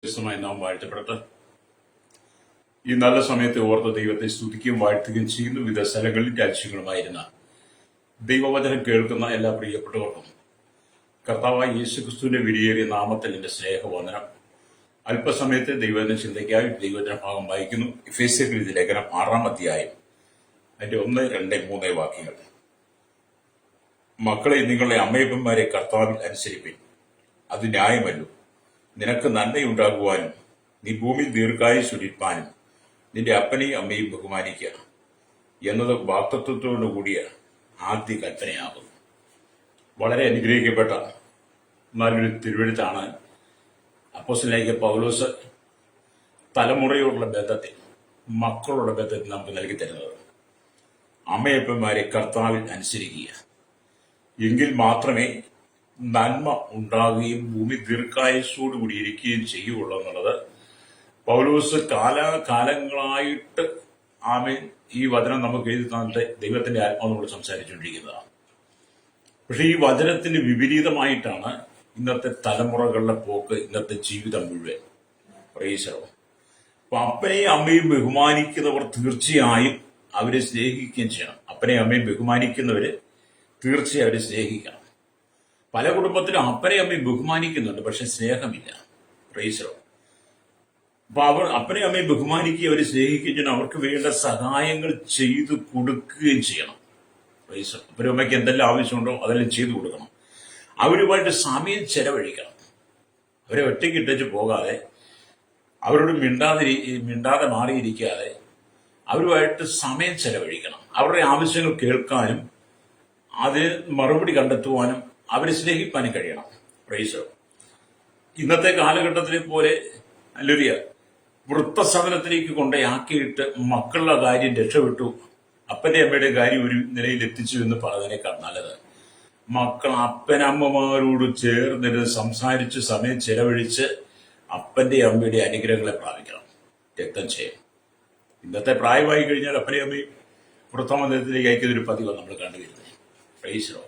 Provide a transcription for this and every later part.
വ്യത്യസ്തമായി നാം വാഴ്ത്തപ്പെടട്ടെ. ഈ നല്ല സമയത്തെ ഓർത്ത് ദൈവത്തെ സ്തുതിക്കുകയും വാഴ്ത്തുകയും ചെയ്യുന്ന വിവിധ സ്ഥലങ്ങളിൽ രാജ്യങ്ങളുമായിരുന്ന ദൈവവചനം കേൾക്കുന്ന എല്ലാ പ്രിയപ്പെട്ടവർക്കും കർത്താവായ യേശുക്രിസ്തുവിന്റെ വിലയേറിയ നാമത്തിൽ എന്റെ സ്നേഹവന്ദനം. അല്പസമയത്തെ ദൈവവചന ചിന്തയ്ക്കായി ദൈവവചന ഭാഗം വായിക്കുന്നു. എഫേസ്യർക്ക് എഴുതിയ ലേഖനം 6-ാം അധ്യായം അതിന്റെ 1, 2, 3 വാക്യങ്ങൾ. മക്കളെ, നിങ്ങളുടെ അമ്മയപ്പന്മാരെ കർത്താവിൽ അനുസരിപ്പിൻ. അത് ന്യായമല്ലോ. നിനക്ക് നന്മയുണ്ടാകുവാനും നീ ഭൂമിയിൽ ദീർഘായുസ്സുരിപ്പാനും നിന്റെ അപ്പനെയും അമ്മയും ബഹുമാനിക്കുക എന്നത് വാക്തത്വത്തോടു കൂടിയ ആദ്യ കൽപ്പനയാകുന്നു. വളരെ അനുഗ്രഹിക്കപ്പെട്ട നല്ലൊരു തിരുവെഴുത്താണ് അപ്പോസ്തലനായ പൗലോസ് തലമുറയോടുള്ള ബന്ധത്തിൽ, മക്കളുടെ ബന്ധത്തിൽ നമുക്ക് നൽകി തരുന്നത്. അമ്മയപ്പന്മാരെ കർത്താവിൽ അനുസരിക്കുക, എങ്കിൽ മാത്രമേ നന്മ ഉണ്ടാകുകയും ഭൂമി ദീർഘായുസ്സോടുകൂടി ഇരിക്കുകയും ചെയ്യുള്ളൂ എന്നുള്ളത് പൗലോസ് കാലാകാലങ്ങളായിട്ട് ഈ വചനം നമുക്ക് എഴുതി തന്നിട്ട് ദൈവത്തിന്റെ ആത്മാവിനോട് സംസാരിച്ചുകൊണ്ടിരിക്കുന്നതാണ്. പക്ഷെ ഈ വചനത്തിന് വിപരീതമായിട്ടാണ് ഇന്നത്തെ തലമുറകളുടെ പോക്ക്, ഇന്നത്തെ ജീവിതം മുഴുവൻ. പ്രൈസറോ. അപ്പൊ അപ്പനെയും അമ്മയും ബഹുമാനിക്കുന്നവർ തീർച്ചയായും അവരെ സ്നേഹിക്കുകയും ചെയ്യണം. അപ്പനെയും അമ്മയും ബഹുമാനിക്കുന്നവര് തീർച്ചയായും അവരെ സ്നേഹിക്കണം. പല കുടുംബത്തിലും അപ്പനെയും അമ്മയും ബഹുമാനിക്കുന്നുണ്ട്, പക്ഷെ സ്നേഹമില്ല. പ്രൈസറോ. അപ്പൊ അപ്പനെയും അമ്മയും ബഹുമാനിക്കുകയും അവരെ സ്നേഹിക്കുകയും ചെയ്യണം. അവർക്ക് വേണ്ട സഹായങ്ങൾ ചെയ്തു കൊടുക്കുകയും ചെയ്യണം. പ്രൈസറോ. അപ്പനും അമ്മയ്ക്ക് എന്തെല്ലാം ആവശ്യമുണ്ടോ അതെല്ലാം ചെയ്തു കൊടുക്കണം. അവരുമായിട്ട് സമയം ചെലവഴിക്കണം. അവരെ ഒറ്റയ്ക്ക് ഇട്ടേച്ച് പോകാതെ, അവരോട് മിണ്ടാതെ മാറിയിരിക്കാതെ അവരുമായിട്ട് സമയം ചെലവഴിക്കണം. അവരുടെ ആവശ്യങ്ങൾ കേൾക്കാനും അതിന് മറുപടി കണ്ടെത്തുവാനും അവരെ സ്നേഹിപ്പാനും കഴിയണം. പ്രൈസോ. ഇന്നത്തെ കാലഘട്ടത്തിലെ പോലെ അല്ലൊരിയ വൃത്തസദനത്തിലേക്ക് കൊണ്ടയാക്കിയിട്ട് മക്കളുടെ കാര്യം രക്ഷപ്പെട്ടു, അപ്പന്റെ അമ്മയുടെ കാര്യം ഒരു നിലയിൽ എത്തിച്ചു എന്ന് പറയുന്നതിനേക്കാൾ നല്ലത് മക്കൾ അപ്പനമ്മമാരോട് ചേർന്നിരുന്ന് സംസാരിച്ച് സമയം ചെലവഴിച്ച് അപ്പന്റെ അമ്മയുടെ അനുഗ്രഹങ്ങളെ പ്രാപിക്കണം. രക്തം ചെയ്യും. ഇന്നത്തെ പ്രായമായി കഴിഞ്ഞാൽ അപ്പനെയും അമ്മയും വൃത്തമന്ദിരത്തിലേക്ക് അയക്കുന്നൊരു പതിവ് നമ്മൾ കണ്ടുവരുന്നത്. പ്രൈസോ.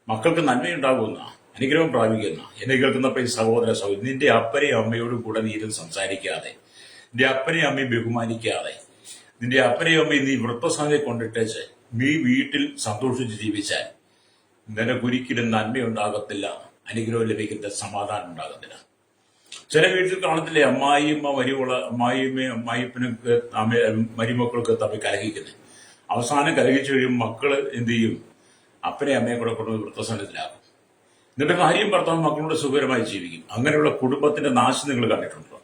മക്കൾക്ക് നന്മയുണ്ടാകുന്ന, അനുഗ്രഹം പ്രാപിക്കുന്ന എന്നെ കേൾക്കുന്ന സഹോദര സഹോദരി, നിന്റെ അപ്പനെയും അമ്മയോടും കൂടെ നീ ഇരുന്ന് സംസാരിക്കാതെ, നിന്റെ അപ്പനെയും അമ്മയും ബഹുമാനിക്കാതെ, നിന്റെ അപ്പനെയും അമ്മയും നീ വൃത്തസംഖ്യ കൊണ്ടിട്ടേച്ച് നീ വീട്ടിൽ സന്തോഷിച്ച് ജീവിച്ചാൽ നിനക്കൊരിക്കലും നന്മയുണ്ടാകത്തില്ല, അനുഗ്രഹം ലഭിക്കുന്ന സമാധാനം ഉണ്ടാകത്തില്ല. ചില വീട്ടിൽ കാണത്തില്ലേ, അമ്മായിയമ്മ അമ്മായിയമ്മയും അമ്മായിപ്പനൊക്കെ മരുമക്കൾക്ക് തമ്മിൽ കലഹിക്കുന്നത്. അവസാനം കലഹിച്ചു കഴിയുമ്പോൾ മക്കള് എന്ത് ചെയ്യും? അപ്പനെ അമ്മയെ കൂടെ കൊണ്ടുപോയി വൃത്തസനത്തിലാകും. എന്നിട്ട് ഭാര്യയും ഭർത്താവും മക്കളോട് സുഖകരമായി ജീവിക്കും. അങ്ങനെയുള്ള കുടുംബത്തിന്റെ നാശം നിങ്ങൾ കണ്ടിട്ടുണ്ടോ?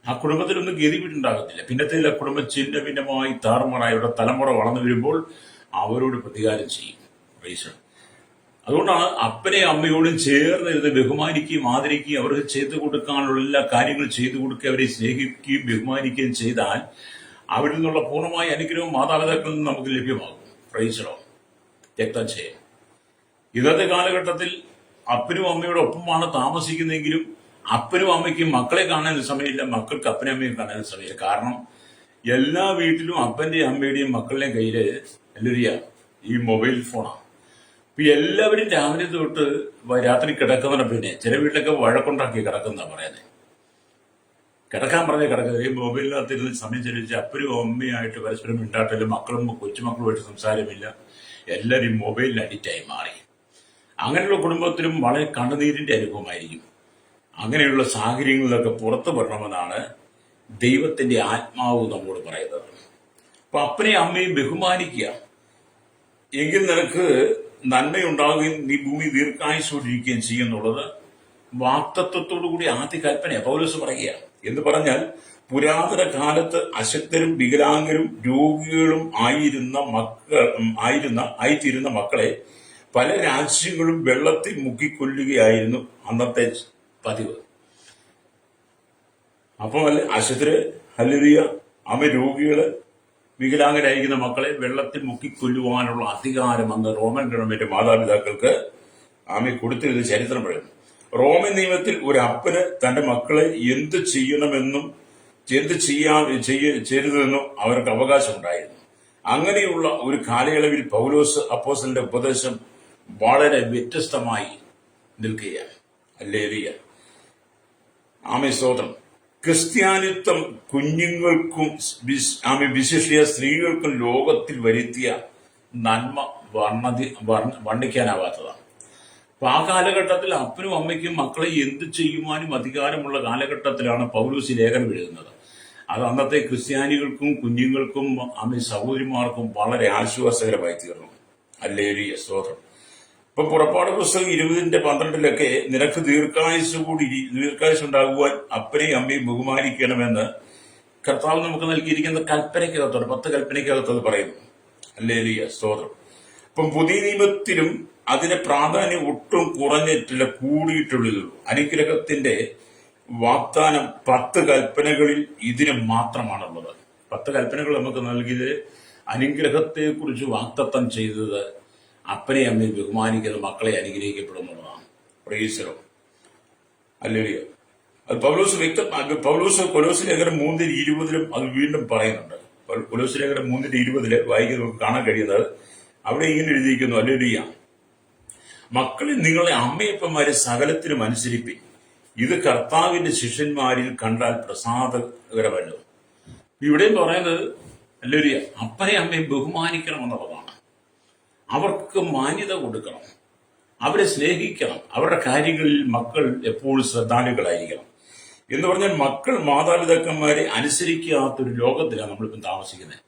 ആ കുടുംബത്തിലൊന്നും ഗതിവിട്ടുണ്ടാകത്തില്ല. പിന്നത്തെ കുടുംബം ചിഹ്ന ഭിന്നമായി താറുമാറായി ഇവിടെ തലമുറ വളർന്നു വരുമ്പോൾ അവരോട് പ്രതികാരം ചെയ്യും. അതുകൊണ്ടാണ് അപ്പനെ അമ്മയോടും ചേർന്നിരുന്ന് ബഹുമാനിക്കുകയും ആദരിക്കുകയും അവർക്ക് ചെയ്തു കൊടുക്കാനുള്ള എല്ലാ കാര്യങ്ങളും ചെയ്തു കൊടുക്കുക, അവരെ സ്നേഹിക്കുകയും ബഹുമാനിക്കുകയും ചെയ്താൽ അവരിൽ നിന്നുള്ള പൂർണ്ണമായ അനുഗ്രഹവും മാതാപിതാക്കളിൽ നിന്ന് നമുക്ക് ലഭ്യമാകും. പ്രൈസറോ. രക്തം ചെയ്യും. ഇന്നത്തെ കാലഘട്ടത്തിൽ അപ്പനും അമ്മയുടെ ഒപ്പമാണ് താമസിക്കുന്നതെങ്കിലും അപ്പനും അമ്മയ്ക്കും മക്കളെ കാണാൻ സമയമില്ല, മക്കൾക്ക് അപ്പനും അമ്മയും കാണാൻ സമയമില്ല. കാരണം എല്ലാ വീട്ടിലും അപ്പന്റെയും അമ്മയുടെയും മക്കളുടെയും കയ്യില് ഈ മൊബൈൽ ഫോണാണ്. ഇപ്പൊ എല്ലാവരും രാവിലെ തൊട്ട് രാത്രി കിടക്കുന്നതിനെ പിന്നെ ചില വീട്ടിലൊക്കെ വഴക്കുണ്ടാക്കി കിടക്കുന്ന പറയുന്നത്. കിടക്കാൻ പറഞ്ഞാൽ കിടക്കുന്നത് ഈ മൊബൈലിനകത്തിരുന്ന് സമയം ചെലവിച്ച് അപ്പനും അമ്മയായിട്ട് പരസ്പരം മിണ്ടാട്ടലും മക്കളും കൊച്ചുമക്കളുമായിട്ട് സംസാരമില്ല. എല്ലാവരും മൊബൈലിന് അഡിക്റ്റായി മാറി. അങ്ങനെയുള്ള കുടുംബത്തിലും വളരെ കണ്ണുനീരിന്റെ അനുഭവമായിരിക്കും. അങ്ങനെയുള്ള സാഹചര്യങ്ങളിലൊക്കെ പുറത്തു വരണമെന്നാണ് ദൈവത്തിന്റെ ആത്മാവ് നമ്മോട് പറയുന്നത്. അപ്പൊ അപ്പനെയും അമ്മയും ബഹുമാനിക്കുക, എങ്കിൽ നിനക്ക് നന്മയുണ്ടാകുകയും നീ ഭൂമി ദീർഘായുസ്സോടിരിക്കുകയും ചെയ്യുന്നുള്ളത് വാക്തത്വത്തോടു കൂടി ആദ്യ കൽപ്പനയാണ്. പൗലോസ് പറയുക എന്ന് പറഞ്ഞാൽ, പുരാതന കാലത്ത് അശക്തരും വികലാംഗരും രോഗികളും ആയിത്തീരുന്ന മക്കളെ പല രാജ്യങ്ങളും വെള്ളത്തിൽ മുക്കിക്കൊല്ലുകയായിരുന്നു അന്നത്തെ പതിവ്. അപ്പം അശക്തര് അമ്മ രോഗികള് വികലാംഗരായിരിക്കുന്ന മക്കളെ വെള്ളത്തിൽ മുക്കിക്കൊല്ലുവാനുള്ള അധികാരം അന്ന് റോമൻ ഗവൺമെന്റ് മാതാപിതാക്കൾക്ക് കൊടുത്തിരുന്ന ചരിത്രം പറയുന്നു. റോമൻ നിയമത്തിൽ ഒരു അപ്പന് തന്റെ മക്കളെ എന്ത് ചെയ്യണമെന്നും എന്ത് ചെയ്യരുതെന്നും അവർക്ക് അവകാശമുണ്ടായിരുന്നു. അങ്ങനെയുള്ള ഒരു കാലയളവിൽ പൗലോസ് അപ്പോസ്തലന്റെ ഉപദേശം വളരെ വ്യത്യസ്തമായി നിൽക്കുകയാണ്. ഹല്ലേലൂയ. ആമേൻ, സ്തോത്രം. ക്രിസ്ത്യാനിത്വം കുഞ്ഞുങ്ങൾക്കും വിശിഷ്യ സ്ത്രീകൾക്കും ലോകത്തിൽ വരുത്തിയ നന്മ വർണ്ണിക്കാനാവാത്തതാണ്. അപ്പൊ ആ കാലഘട്ടത്തിൽ അപ്പനും അമ്മയ്ക്കും മക്കളെ എന്ത് ചെയ്യുവാനും അധികാരമുള്ള കാലഘട്ടത്തിലാണ് പൗലോസ് ലേഖനം എഴുതുന്നത്. അത് അന്നത്തെ ക്രിസ്ത്യാനികൾക്കും കുഞ്ഞുങ്ങൾക്കും സഹോദരിമാർക്കും വളരെ ആശ്വാസകരമായി തീർന്നു. ഹല്ലേലൂയ, സ്തോത്രം. ഇപ്പൊ പുറപ്പാട് പുസ്തകം 20:12 നിനക്ക് ദീർഘായുസ് ഉണ്ടാകുവാൻ അപ്പനെയും അമ്മയും ബഹുമാനിക്കണമെന്ന് കർത്താവ് നമുക്ക് നൽകിയിരിക്കുന്ന കൽപ്പനയ്ക്കകത്തോട് 10 കൽപ്പനയ്ക്കകത്തോട് പറയുന്നു. ഹല്ലേലൂയ, സ്തോത്രം. ഇപ്പം പുതിയ നിയമത്തിലും അതിന്റെ പ്രാധാന്യം ഒട്ടും കുറഞ്ഞിട്ടില്ല, കൂടിയിട്ടുള്ളൂ. അനുഗ്രഹത്തിന്റെ വാഗ്ദാനം 10 കൽപ്പനകളിൽ ഇതിന് മാത്രമാണുള്ളത്. 10 കൽപ്പനകൾ നമുക്ക് നൽകിയത് അനുഗ്രഹത്തെ കുറിച്ച് വാഗ്ദത്തം ചെയ്തത് അപ്പനെ അമ്മയെ ബഹുമാനിക്കുന്ന മക്കളെ അനുഗ്രഹിക്കപ്പെടുന്നതാണ്. Praise the lord. ഹല്ലേലൂയ. അത് പൗലോസ് കൊലോസ്യ ലേഖനം 3:20 അത് വീണ്ടും പറയുന്നുണ്ട്. കൊലോസ്യ ലേഖനം 3:20 വായിക്കാൻ നമുക്ക് കാണാൻ കഴിയുന്നത് അവിടെ ഇങ്ങനെ എഴുതിയിരിക്കുന്നു. ഹല്ലേലൂയ. മക്കളെ നിങ്ങളെ അമ്മയപ്പന്മാരെ സകലത്തിനും അനുസരിപ്പിൻ, ഇത് കർത്താവിന്റെ ശിഷ്യന്മാരിൽ കണ്ടാൽ പ്രസാദകരമല്ലോ. ഇവിടെയും പറയുന്നത് ഹല്ലേലൂയ, അപ്പനെ അമ്മയെ ബഹുമാനിക്കണം എന്നുള്ളതാണ്. അവർക്ക് മാന്യത കൊടുക്കണം, അവരെ സ്നേഹിക്കണം, അവരുടെ കാര്യങ്ങളിൽ മക്കൾ എപ്പോഴും ശ്രദ്ധാലുക്കളായിരിക്കണം. എന്ന് പറഞ്ഞാൽ മക്കൾ മാതാപിതാക്കന്മാരെ അനുസരിക്കാത്തൊരു ലോകത്തിലാണ് നമ്മളിപ്പം താമസിക്കുന്നത്.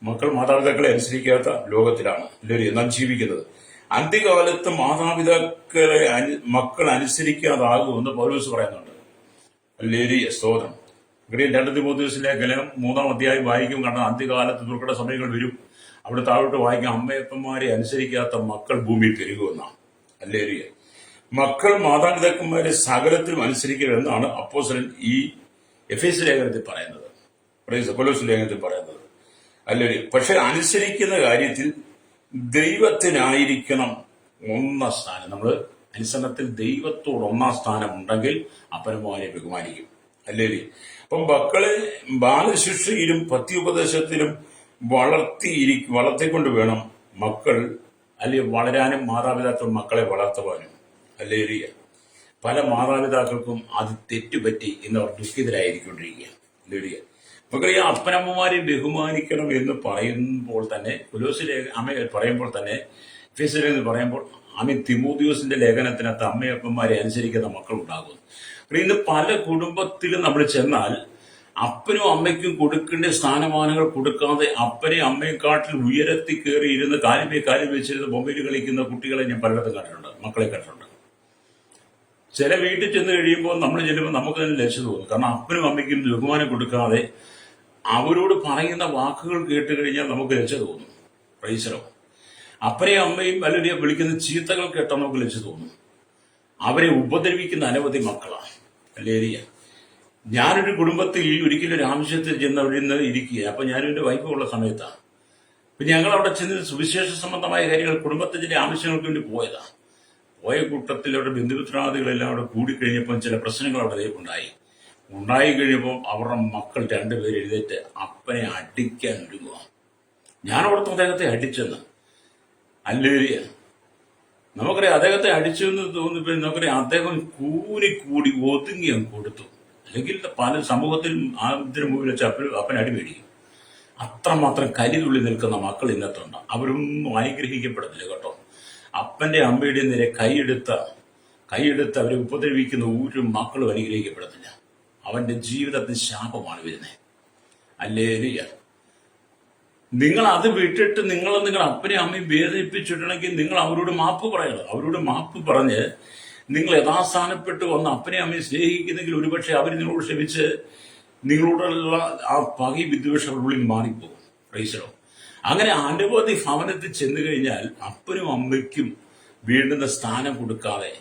മക്കൾ മാതാപിതാക്കളെ അനുസരിക്കാത്ത ലോകത്തിലാണ് എല്ലാവരും നാം ജീവിക്കുന്നത്. അന്ത്യകാലത്ത് മാതാപിതാക്കളെ മക്കൾ അനുസരിക്കാതാകുമെന്ന് പൗലോസ് പറയുന്നുണ്ട്. ഹല്ലേലൂയ, സ്തോത്രം. 2 തിമോഥെയോസ് ലേഖനം 3-ാം അധ്യായം വായിക്കും. കാരണം അന്ത്യകാലത്ത് ദുർഘട സമയങ്ങൾ വരും. അവിടെ താഴോട്ട് വായിക്കാം, അമ്മയപ്പന്മാരെ അനുസരിക്കാത്ത മക്കൾ ഭൂമിയിൽ പെരുകുമെന്നാണ്. ഹല്ലേലൂയ. മക്കൾ മാതാപിതാക്കന്മാരെ സകലത്തിലും അനുസരിക്കണമെന്നാണ് അപ്പോസ്തലൻ ഈ എഫേസ്യ ലേഖനത്തിൽ പറയുന്നത്, കൊലോസ്യ ലേഖനത്തിൽ പറയുന്നത്. ഹല്ലേലൂയ. പക്ഷെ അനുസരിക്കുന്ന കാര്യത്തിൽ ദൈവത്തിനായിരിക്കണം ഒന്നാം സ്ഥാനം. നമ്മൾ അനുസരണത്തിൽ ദൈവത്തോട് ഒന്നാം സ്ഥാനം ഉണ്ടെങ്കിൽ അപ്പനമ്മമാരെ ബഹുമാനിക്കും. ഹല്ലേലൂയ. അപ്പം മക്കളെ ബാലശിക്ഷയിലും പത്യോപദേശത്തിലും വളർത്തിക്കൊണ്ട് വേണം മക്കൾ അല്ലെങ്കിൽ വളരാനും മാതാപിതാക്കൾ മക്കളെ വളർത്തുവാനും. ഹല്ലേലൂയ. പല മാതാപിതാക്കൾക്കും അത് തെറ്റുപറ്റി എന്നവർ ദുഃഖിതരായിരിക്കൊണ്ടിരിക്കുക. ഹല്ലേലൂയ. നമുക്കറിയ അപ്പനമ്മമാരെ ബഹുമാനിക്കണം എന്ന് പറയുമ്പോൾ തന്നെ, കൊലോസ്യ അമ്മ പറയുമ്പോൾ തന്നെ, എഫേസ്യ എന്ന് പറയുമ്പോൾ തിമോഥെയോസിന്റെ ലേഖനത്തിനകത്ത് അമ്മയപ്പന്മാരെ അനുസരിക്കുന്ന മക്കൾ ഉണ്ടാകുന്നു. ഇന്ന് പല കുടുംബത്തിലും നമ്മൾ ചെന്നാൽ അപ്പനും അമ്മയ്ക്കും കൊടുക്കേണ്ട സ്ഥാനമാനങ്ങൾ കൊടുക്കാതെ അപ്പനെ അമ്മയെക്കാട്ടിൽ ഉയരത്തി കയറി ഇരുന്ന് കാലിൽ വെച്ചിരുന്ന് മൊബൈൽ കളിക്കുന്ന കുട്ടികളെ ഞാൻ പലയിടത്തും കണ്ടിട്ടുണ്ട്, മക്കളെ കണ്ടിട്ടുണ്ട്. ചില വീട്ടിൽ ചെന്ന് കഴിയുമ്പോൾ നമ്മൾ ചെല്ലുമ്പോൾ നമുക്ക് തന്നെ ലക്ഷ്യം തോന്നും. കാരണം അപ്പനും അമ്മയ്ക്കും ബഹുമാനം കൊടുക്കാതെ അവരോട് പറയുന്ന വാക്കുകൾ കേട്ട് കഴിഞ്ഞാൽ നമുക്ക് ലക്ഷ്യം തോന്നും. Price the Lord. അപ്പനെയും അമ്മയും അല്ലെങ്കിൽ വിളിക്കുന്ന ചീത്തകൾ കേട്ടാൽ നമുക്ക് ലക്ഷ്യം തോന്നും. അവരെ ഉപദ്രവിക്കുന്ന അനവധി മക്കളാണ്. ഹല്ലേലൂയ. ഞാനൊരു കുടുംബത്തിൽ ഒരിക്കലും ഒരു ആവശ്യത്തിൽ ചെന്ന് അവിടെ നിന്ന് ഇരിക്കുക. അപ്പൊ ഞാനും എൻ്റെ വൈഫ് ഉള്ള സമയത്താണ്. അപ്പൊ ഞങ്ങൾ അവിടെ ചെന്ന് സുവിശേഷ സംബന്ധമായ കാര്യങ്ങൾ കുടുംബത്തിന്റെ ആവശ്യങ്ങൾക്ക് വേണ്ടി പോയതാണ്. പോയ കൂട്ടത്തിൽ അവിടെ ബന്ധുമിത്രാദികളെല്ലാം അവിടെ കൂടിക്കഴിഞ്ഞപ്പോൾ ചില പ്രശ്നങ്ങൾ അവിടെ ഉണ്ടായി കഴിയുമ്പോൾ അവരുടെ മക്കൾ 2 പേര് എഴുന്നേറ്റ് അപ്പനെ അടിക്കാൻ ഒരുങ്ങുക. ഞാൻ അവിടുത്തെ അദ്ദേഹത്തെ അടിച്ചെന്ന്. ഹല്ലേലൂയ. നമുക്കറിയാം അദ്ദേഹത്തെ അടിച്ചു എന്ന് തോന്നിയപ്പോൾ നമുക്കറിയാം അദ്ദേഹം കൂടി ഒതുങ്ങി കൊടുത്തു. അല്ലെങ്കിൽ പല സമൂഹത്തിലും ഇതിനു മുമ്പിൽ വെച്ച് അപ്പൻ അടിമേടിക്കും. അത്രമാത്രം കലിതുള്ളി നിൽക്കുന്ന മക്കൾ ഇന്നത്തുണ്ട്. അവരൊന്നും അനുഗ്രഹിക്കപ്പെടുന്നില്ല കേട്ടോ. അപ്പന്റെ അമ്മയുടെ നേരെ കൈയെടുത്ത് അവരെ ഉപദ്രവിക്കുന്ന ഒരു മക്കളും അനുഗ്രഹിക്കപ്പെടുന്നില്ല. അവന്റെ ജീവിതത്തിൽ ശാപമാണ് വരുന്നത്. ഹല്ലേലൂയ. നിങ്ങൾ അത് വിട്ടിട്ട് നിങ്ങളുടെ അപ്പനെ അമ്മയും വേദനിപ്പിച്ചിട്ടുണ്ടെങ്കിൽ നിങ്ങൾ അവരോട് മാപ്പ് പറയണം. അവരോട് മാപ്പ് പറഞ്ഞ് നിങ്ങൾ യഥാസ്ഥാനപ്പെട്ട് വന്ന് അപ്പനെ അമ്മയെ സ്നേഹിക്കുന്നെങ്കിൽ ഒരുപക്ഷെ അവർ നിങ്ങളോട് ക്ഷമിച്ച് നിങ്ങളോടുള്ള ആ പകി വിദ്വേഷം ഉള്ളിൽ മാറിപ്പോകും. Price the Lord. അങ്ങനെ അനവധി ഭവനത്തിൽ ചെന്നു കഴിഞ്ഞാൽ അപ്പനും അമ്മയ്ക്കും വേണ്ടുന്ന സ്ഥാനം കൊടുക്കാതെ,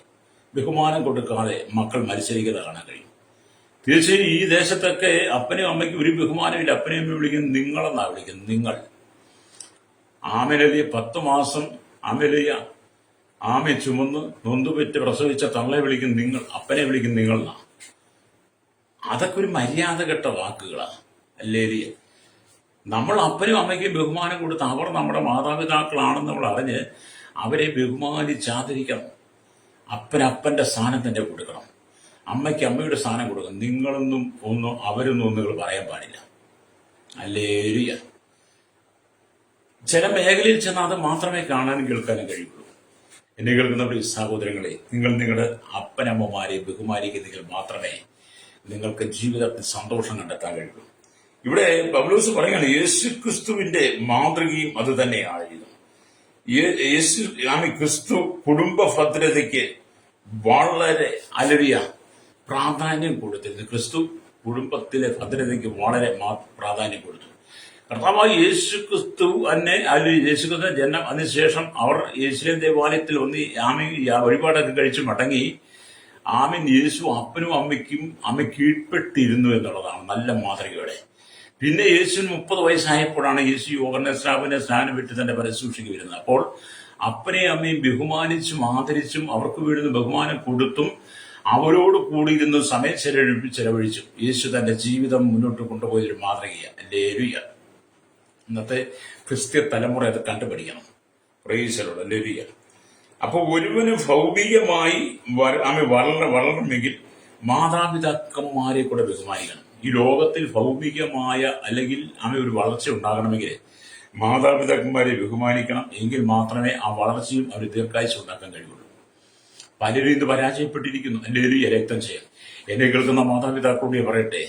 ബഹുമാനം കൊടുക്കാതെ മക്കൾ മത്സരിക്കുന്നത് കാണാൻ കഴിയും. തീർച്ചയായും ഈ ദേശത്തൊക്കെ അപ്പനും അമ്മയ്ക്കും ഒരു ബഹുമാനമില്ല. അപ്പനെ അമ്മയെ വിളിക്കുന്നത് നിങ്ങളെന്നാണ് വിളിക്കുന്നത്. നിങ്ങൾ ആമേലിയ 10 മാസം ആമെ ചുമന്ന് നൊന്തുപെറ്റ് പ്രസവിച്ച തള്ളയെ വിളിക്കുന്ന നിങ്ങൾ, അപ്പനെ വിളിക്കുന്ന നിങ്ങളെന്നാ. അതൊക്കെ ഒരു മര്യാദ കെട്ട വാക്കുകളാണ്. ഹല്ലേലൂയ. നമ്മൾ അപ്പനും അമ്മയ്ക്കും ബഹുമാനം കൊടുത്ത് അവർ നമ്മുടെ മാതാപിതാക്കളാണെന്ന് നമ്മൾ അറിഞ്ഞ് അവരെ ബഹുമാനിച്ചാദരിക്കണം. അപ്പന്റെ സ്ഥാനം തന്നെ കൊടുക്കണം. അമ്മയ്ക്ക് അമ്മയുടെ സ്ഥാനം കൊടുക്കും. നിങ്ങളൊന്നും ഒന്നും അവരൊന്നും ഒന്നുകൾ പറയാൻ പാടില്ല. ഹല്ലേലൂയ. ചില മേഖലയിൽ ചെന്ന് അത് മാത്രമേ കാണാനും കേൾക്കാനും കഴിയുള്ളൂ. എന്നെ കേൾക്കുന്ന സഹോദരങ്ങളെ, നിങ്ങൾ നിങ്ങളുടെ അപ്പനമ്മമാരെ ബഹുമാനിക്കുന്നെങ്കിൽ മാത്രമേ നിങ്ങൾക്ക് ജീവിതത്തിൽ സന്തോഷം കണ്ടെത്താൻ കഴിയുള്ളൂ. ഇവിടെ പൗലോസ് പറയുകയാണ്, യേശു ക്രിസ്തുവിന്റെ മാതൃകയും അത് തന്നെയായിരുന്നു. ക്രിസ്തു കുടുംബ ഭദ്രതയ്ക്ക് വളരെ പ്രാധാന്യം കൊടുത്തിരുന്നു. ക്രിസ്തു കുടുംബത്തിലെ ഭദ്രതയ്ക്ക് വളരെ പ്രാധാന്യം കൊടുത്തു. കർത്താവായ യേശു ക്രിസ്തു തന്നെ യേശു ക്രിസ്തു ജന്മം അതിനുശേഷം അവർ യേശുവിൻ ദേവാലയത്തിൽ വഴിപാടൊക്കെ കഴിച്ച് മടങ്ങി. യേശു അപ്പനും അമ്മ കീഴ്പ്പെട്ടിരുന്നു എന്നുള്ളതാണ് നല്ല മാതൃകയോടെ. പിന്നെ യേശുവിന് 30 വയസ്സായപ്പോഴാണ് യേശു യോഹന്നാൻ സ്നാനം വിട്ട് തന്റെ പരശുശ്രൂഷയ്ക്ക് വരുന്നത്. അപ്പോൾ അപ്പനെയും അമ്മയും ബഹുമാനിച്ചും ആദരിച്ചും അവർക്ക് വീഴുന്ന ബഹുമാനം കൊടുത്തും അവരോട് കൂടിയിരുന്ന സമയം ചെലവഴിച്ചു യേശു തന്റെ ജീവിതം മുന്നോട്ട് കൊണ്ടുപോയൊരു മാതൃകയാണ്. ഹല്ലേലൂയ. ഇന്നത്തെ ക്രിസ്ത്യ തലമുറ അത് കണ്ടുപിടിക്കണം. Price the lord. ഹല്ലേലൂയ. അപ്പൊ ഒരുവന് ഭൗതികമായി വളരണമെങ്കിൽ മാതാപിതാക്കന്മാരെ കൂടെ ബഹുമാനിക്കണം. ഈ ലോകത്തിൽ ഭൗതികമായ അല്ലെങ്കിൽ ഒരു വളർച്ച ഉണ്ടാകണമെങ്കിൽ മാതാപിതാക്കന്മാരെ ബഹുമാനിക്കണം. എങ്കിൽ മാത്രമേ ആ വളർച്ചയും അവർ ദീർഘായുസ്സും ഉണ്ടാക്കാൻ കഴിയുള്ളൂ. പലരും ഇത് പരാജയപ്പെട്ടിരിക്കുന്നു. ഹല്ലേലൂയ. രക്തം ചെയ്യാം. എന്നെ കേൾക്കുന്ന മാതാപിതാക്കളോട് പറയട്ടെ,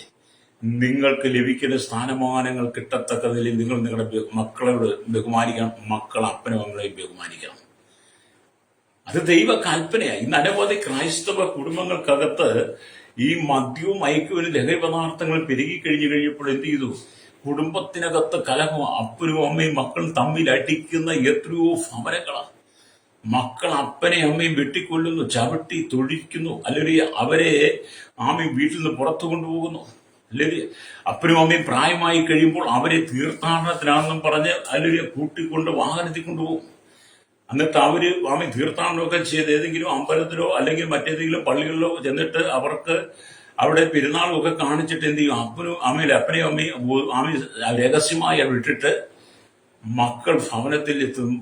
നിങ്ങൾക്ക് ലഭിക്കുന്ന സ്ഥാനമാനങ്ങൾ കിട്ടത്തക്കതിൽ നിങ്ങൾ നിങ്ങളുടെ മക്കളോട് ബഹുമാനിക്കണം. മക്കൾ അപ്പനും അമ്മയും ബഹുമാനിക്കണം. അത് ദൈവ കൽപ്പനയാണ്. ഇന്ന് അനവധി ക്രൈസ്തവ കുടുംബങ്ങൾക്കകത്ത് ഈ മദ്യവും മയക്കുവിനും ലഹരി പദാർത്ഥങ്ങൾ പെരുകി കഴിഞ്ഞപ്പോൾ എന്ത് ചെയ്തു? കുടുംബത്തിനകത്ത് കലഹം. അപ്പനും അമ്മയും മക്കളും തമ്മിൽ അടിക്കുന്ന എത്രയോ സമരങ്ങളാണ്. മക്കൾ അപ്പനെ അമ്മയും വെട്ടിക്കൊല്ലുന്നു, ചവിട്ടി തൊഴിക്കുന്നു, അല്ലെങ്കിൽ അവരെ വീട്ടിൽ നിന്ന് പുറത്തു കൊണ്ടുപോകുന്നു. അല്ലെങ്കിൽ അപ്പനും അമ്മയും പ്രായമായി കഴിയുമ്പോൾ അവരെ തീർത്ഥാടനത്തിനാണെന്നും പറഞ്ഞ് അല്ലെങ്കിൽ കൂട്ടിക്കൊണ്ട് വാഹനത്തിൽ കൊണ്ടുപോകും. എന്നിട്ട് അവര് തീർത്ഥാടനമൊക്കെ ചെയ്ത് ഏതെങ്കിലും അമ്പലത്തിലോ അല്ലെങ്കിൽ മറ്റേതെങ്കിലും പള്ളികളിലോ ചെന്നിട്ട് അവർക്ക് അവിടെ പെരുന്നാളൊക്കെ കാണിച്ചിട്ട് എന്ത് ചെയ്യും? അപ്പനെയും അമ്മയും രഹസ്യമായി വിട്ടിട്ട് മക്കൾ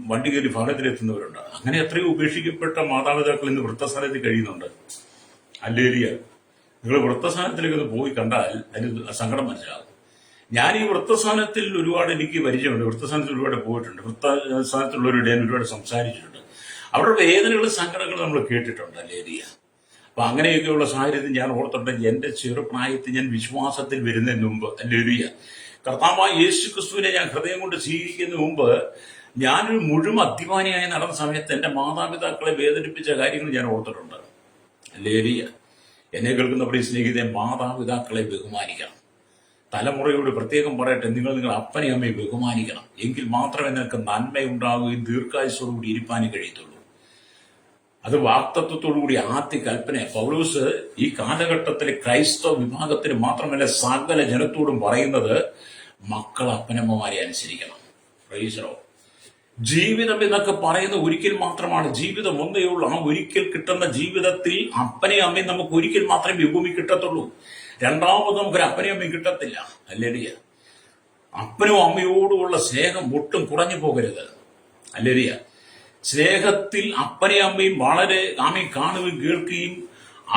വണ്ടി കയറി ഭവനത്തിലെത്തുന്നവരുണ്ട്. അങ്ങനെ എത്രയോ ഉപേക്ഷിക്കപ്പെട്ട മാതാപിതാക്കൾ ഇന്ന് വൃദ്ധസ്ഥാനത്തിൽ കഴിയുന്നുണ്ട്. ഹല്ലേലൂയ. നിങ്ങൾ വൃദ്ധസ്ഥാനത്തിലേക്ക് ഒന്ന് പോയി കണ്ടാൽ അതിന് സങ്കടം മനസ്സിലാകും. ഞാൻ ഈ വൃദ്ധസ്ഥാനത്തിൽ എനിക്ക് പരിചയമുണ്ട്. വൃദ്ധസ്ഥാനത്തിൽ ഒരുപാട് പോയിട്ടുണ്ട്. വൃദ്ധസ്ഥാനത്തുള്ളവരുടെ ഞാൻ ഒരുപാട് സംസാരിച്ചിട്ടുണ്ട്. അവരുടെ വേദനകളും സങ്കടങ്ങളും നമ്മൾ കേട്ടിട്ടുണ്ട്. ഹല്ലേലൂയ. അപ്പൊ അങ്ങനെയൊക്കെയുള്ള സാഹചര്യത്തിൽ ഞാൻ ഓർത്തിട്ടുണ്ട്, എന്റെ ചെറുപ്രായത്തിൽ ഞാൻ വിശ്വാസത്തിൽ വരുന്നതിന് മുമ്പ്, ഹല്ലേലൂയ, കർത്താവായ യേശു ക്രിസ്തുവിനെ ഞാൻ ഹൃദയം കൊണ്ട് സ്വീകരിക്കുന്നതിന് മുമ്പ് ഞാനൊരു മുഴുവൻ അധ്വാനിയായി നടന്ന സമയത്ത് എന്റെ മാതാപിതാക്കളെ വേദനിപ്പിച്ച കാര്യങ്ങൾ ഞാൻ ഓർത്തിട്ടുണ്ട്. ഹല്ലേലൂയ. എന്നെ കേൾക്കുന്ന പ്രിയ സ്നേഹിതരെ, മാതാപിതാക്കളെ ബഹുമാനിക്കണം. തലമുറയോട് പ്രത്യേകം പറയട്ടെ, നിങ്ങളുടെ അപ്പനെയും അമ്മയും ബഹുമാനിക്കണം. എങ്കിൽ മാത്രമേ നിങ്ങൾക്ക് നന്മയുണ്ടാവുകയും ദീർഘായുസ്സോടുകൂടി ഇരിപ്പാനും കഴിയത്തുള്ളൂ. അത് വാക്തത്വത്തോടുകൂടി ആദ്യ കൽപ്പന. പൗലോസ് ഈ കാലഘട്ടത്തിലെ ക്രൈസ്തവ വിഭാഗത്തിന് മാത്രമല്ല സകല ജനത്തോടും പറയുന്നത്, മക്കൾ അപ്പനമ്മമാരെ അനുസരിക്കണം. Price the Lord. ജീവിതം എന്നൊക്കെ പറയുന്നത് ഒരിക്കൽ മാത്രമാണ്. ജീവിതം ഒന്നേ ഉള്ളൂ. ആ ഒരിക്കൽ കിട്ടുന്ന ജീവിതത്തിൽ അപ്പനെയും അമ്മയും നമുക്ക് ഒരിക്കൽ മാത്രമേ ഭൂമി കിട്ടത്തുള്ളൂ. രണ്ടാമത് നമുക്കൊരു അപ്പനെയും അമ്മയും കിട്ടത്തില്ല. ഹല്ലേലൂയ. അപ്പനും അമ്മയോടുമുള്ള സ്നേഹം ഒട്ടും കുറഞ്ഞു പോകരുത്. ഹല്ലേലൂയ. സ്നേഹത്തിൽ അപ്പനെയും അമ്മയും വളരെ കാണുകയും കേൾക്കുകയും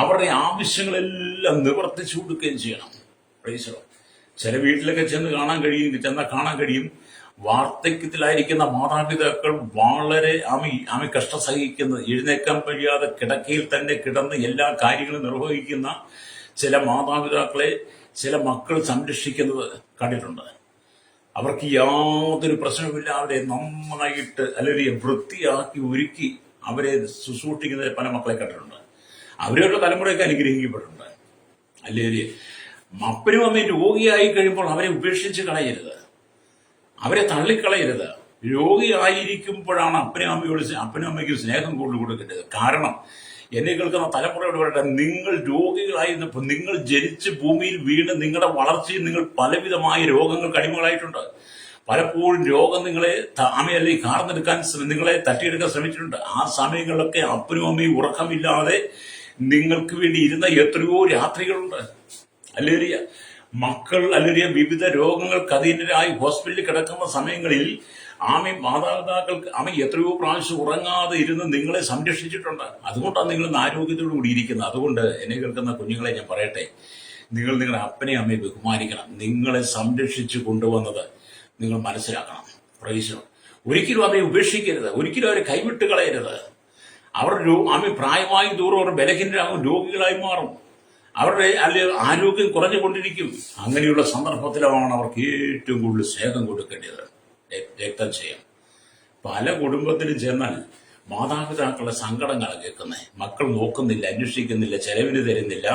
അവരുടെ ആവശ്യങ്ങളെല്ലാം നിവർത്തിച്ചു കൊടുക്കുകയും ചെയ്യണം. Price the Lord. ചില വീട്ടിലൊക്കെ ചെന്നാൽ കാണാൻ കഴിയും, വാർദ്ധക്യത്തിലായിരിക്കുന്ന മാതാപിതാക്കൾ വളരെ കഷ്ടം സഹിക്കുന്നത്, എഴുന്നേക്കാൻ കഴിയാതെ കിടക്കയിൽ തന്നെ കിടന്ന് എല്ലാ കാര്യങ്ങളും നിർവഹിക്കുന്ന ചില മാതാപിതാക്കളെ ചില മക്കൾ സംരക്ഷിക്കുന്നത് കണ്ടിട്ടുണ്ട്. അവർക്ക് യാതൊരു പ്രശ്നമില്ലാതെ നന്നായിട്ട് അല്ലെങ്കിൽ വൃത്തിയാക്കി ഒരുക്കി അവരെ ശുശ്രൂഷിക്കുന്ന പല മക്കളെ കണ്ടിട്ടുണ്ട്. അവരുടെ തലമുറയൊക്കെ അനുഗ്രഹിക്കപ്പെട്ടിട്ടുണ്ട്. അല്ലെങ്കിൽ അപ്പനും അമ്മയും രോഗിയായി കഴിയുമ്പോൾ അവരെ ഉപേക്ഷിച്ച് കളയരുത്, അവരെ തള്ളിക്കളയരുത്. രോഗിയായിരിക്കുമ്പോഴാണ് അപ്പനും അമ്മയ്ക്ക് സ്നേഹം കൂടുതൽ കൊടുക്കേണ്ടത്. കാരണം എന്നെ കേൾക്കുന്ന തലമുറയോട് പറയട്ടെ, നിങ്ങൾ രോഗികളായിരുന്നപ്പോൾ, നിങ്ങൾ ജനിച്ച് ഭൂമിയിൽ വീണ് നിങ്ങളുടെ വളർച്ചയിൽ നിങ്ങൾ പലവിധമായ രോഗങ്ങൾക്ക് അടിമകളായിട്ടുണ്ട്. പലപ്പോഴും രോഗം നിങ്ങളെ അല്ലെങ്കിൽ കാർന്നെടുക്കാൻ നിങ്ങളെ തട്ടിയെടുക്കാൻ ശ്രമിച്ചിട്ടുണ്ട്. ആ സമയങ്ങളിലൊക്കെ അപ്പനും അമ്മയും ഉറക്കമില്ലാതെ നിങ്ങൾക്ക് വേണ്ടി ഇരുന്ന എത്രയോ രാത്രികളുണ്ട്. അല്ലേലിയ. മക്കൾ അല്ലേലിയ വിവിധ രോഗങ്ങൾക്ക് അധീനരായി ഹോസ്പിറ്റലിൽ കിടക്കുന്ന സമയങ്ങളിൽ മാതാപിതാക്കൾക്ക് എത്രയോ പ്രാവശ്യം ഉറങ്ങാതെ ഇരുന്ന് നിങ്ങളെ സംരക്ഷിച്ചിട്ടുണ്ട്. അതുകൊണ്ടാണ് നിങ്ങൾ ഇന്ന് ആരോഗ്യത്തോടു കൂടി ഇരിക്കുന്നത്. അതുകൊണ്ട് എന്നെ കേൾക്കുന്ന കുഞ്ഞുങ്ങളെ ഞാൻ പറയട്ടെ, നിങ്ങൾ നിങ്ങളുടെ അപ്പനെയും അമ്മയെ ബഹുമാനിക്കണം. നിങ്ങളെ സംരക്ഷിച്ചു കൊണ്ടുവന്നത് നിങ്ങൾ മനസ്സിലാക്കണം. പ്രൈസ്. ഒരിക്കലും അവരെ ഉപേക്ഷിക്കരുത്, ഒരിക്കലും അവരെ കൈവിട്ട് കളയരുത്. അവർ പ്രായമായി ദൂരം അവർ ബലഹീനരാകും, രോഗികളായി മാറും, അവരുടെ ആരോഗ്യം കുറഞ്ഞുകൊണ്ടിരിക്കും. അങ്ങനെയുള്ള സന്ദർഭത്തിലാണ് അവർക്ക് ഏറ്റവും കൂടുതൽ സ്നേഹം കൊടുക്കേണ്ടത്, രക്തം ചെയ്യാം. പല കുടുംബത്തിലും ചെന്നാൽ മാതാപിതാക്കളുടെ സങ്കടങ്ങളാണ് കേൾക്കുന്നത്. മക്കൾ നോക്കുന്നില്ല, അന്വേഷിക്കുന്നില്ല, ചെലവിന് തരുന്നില്ല,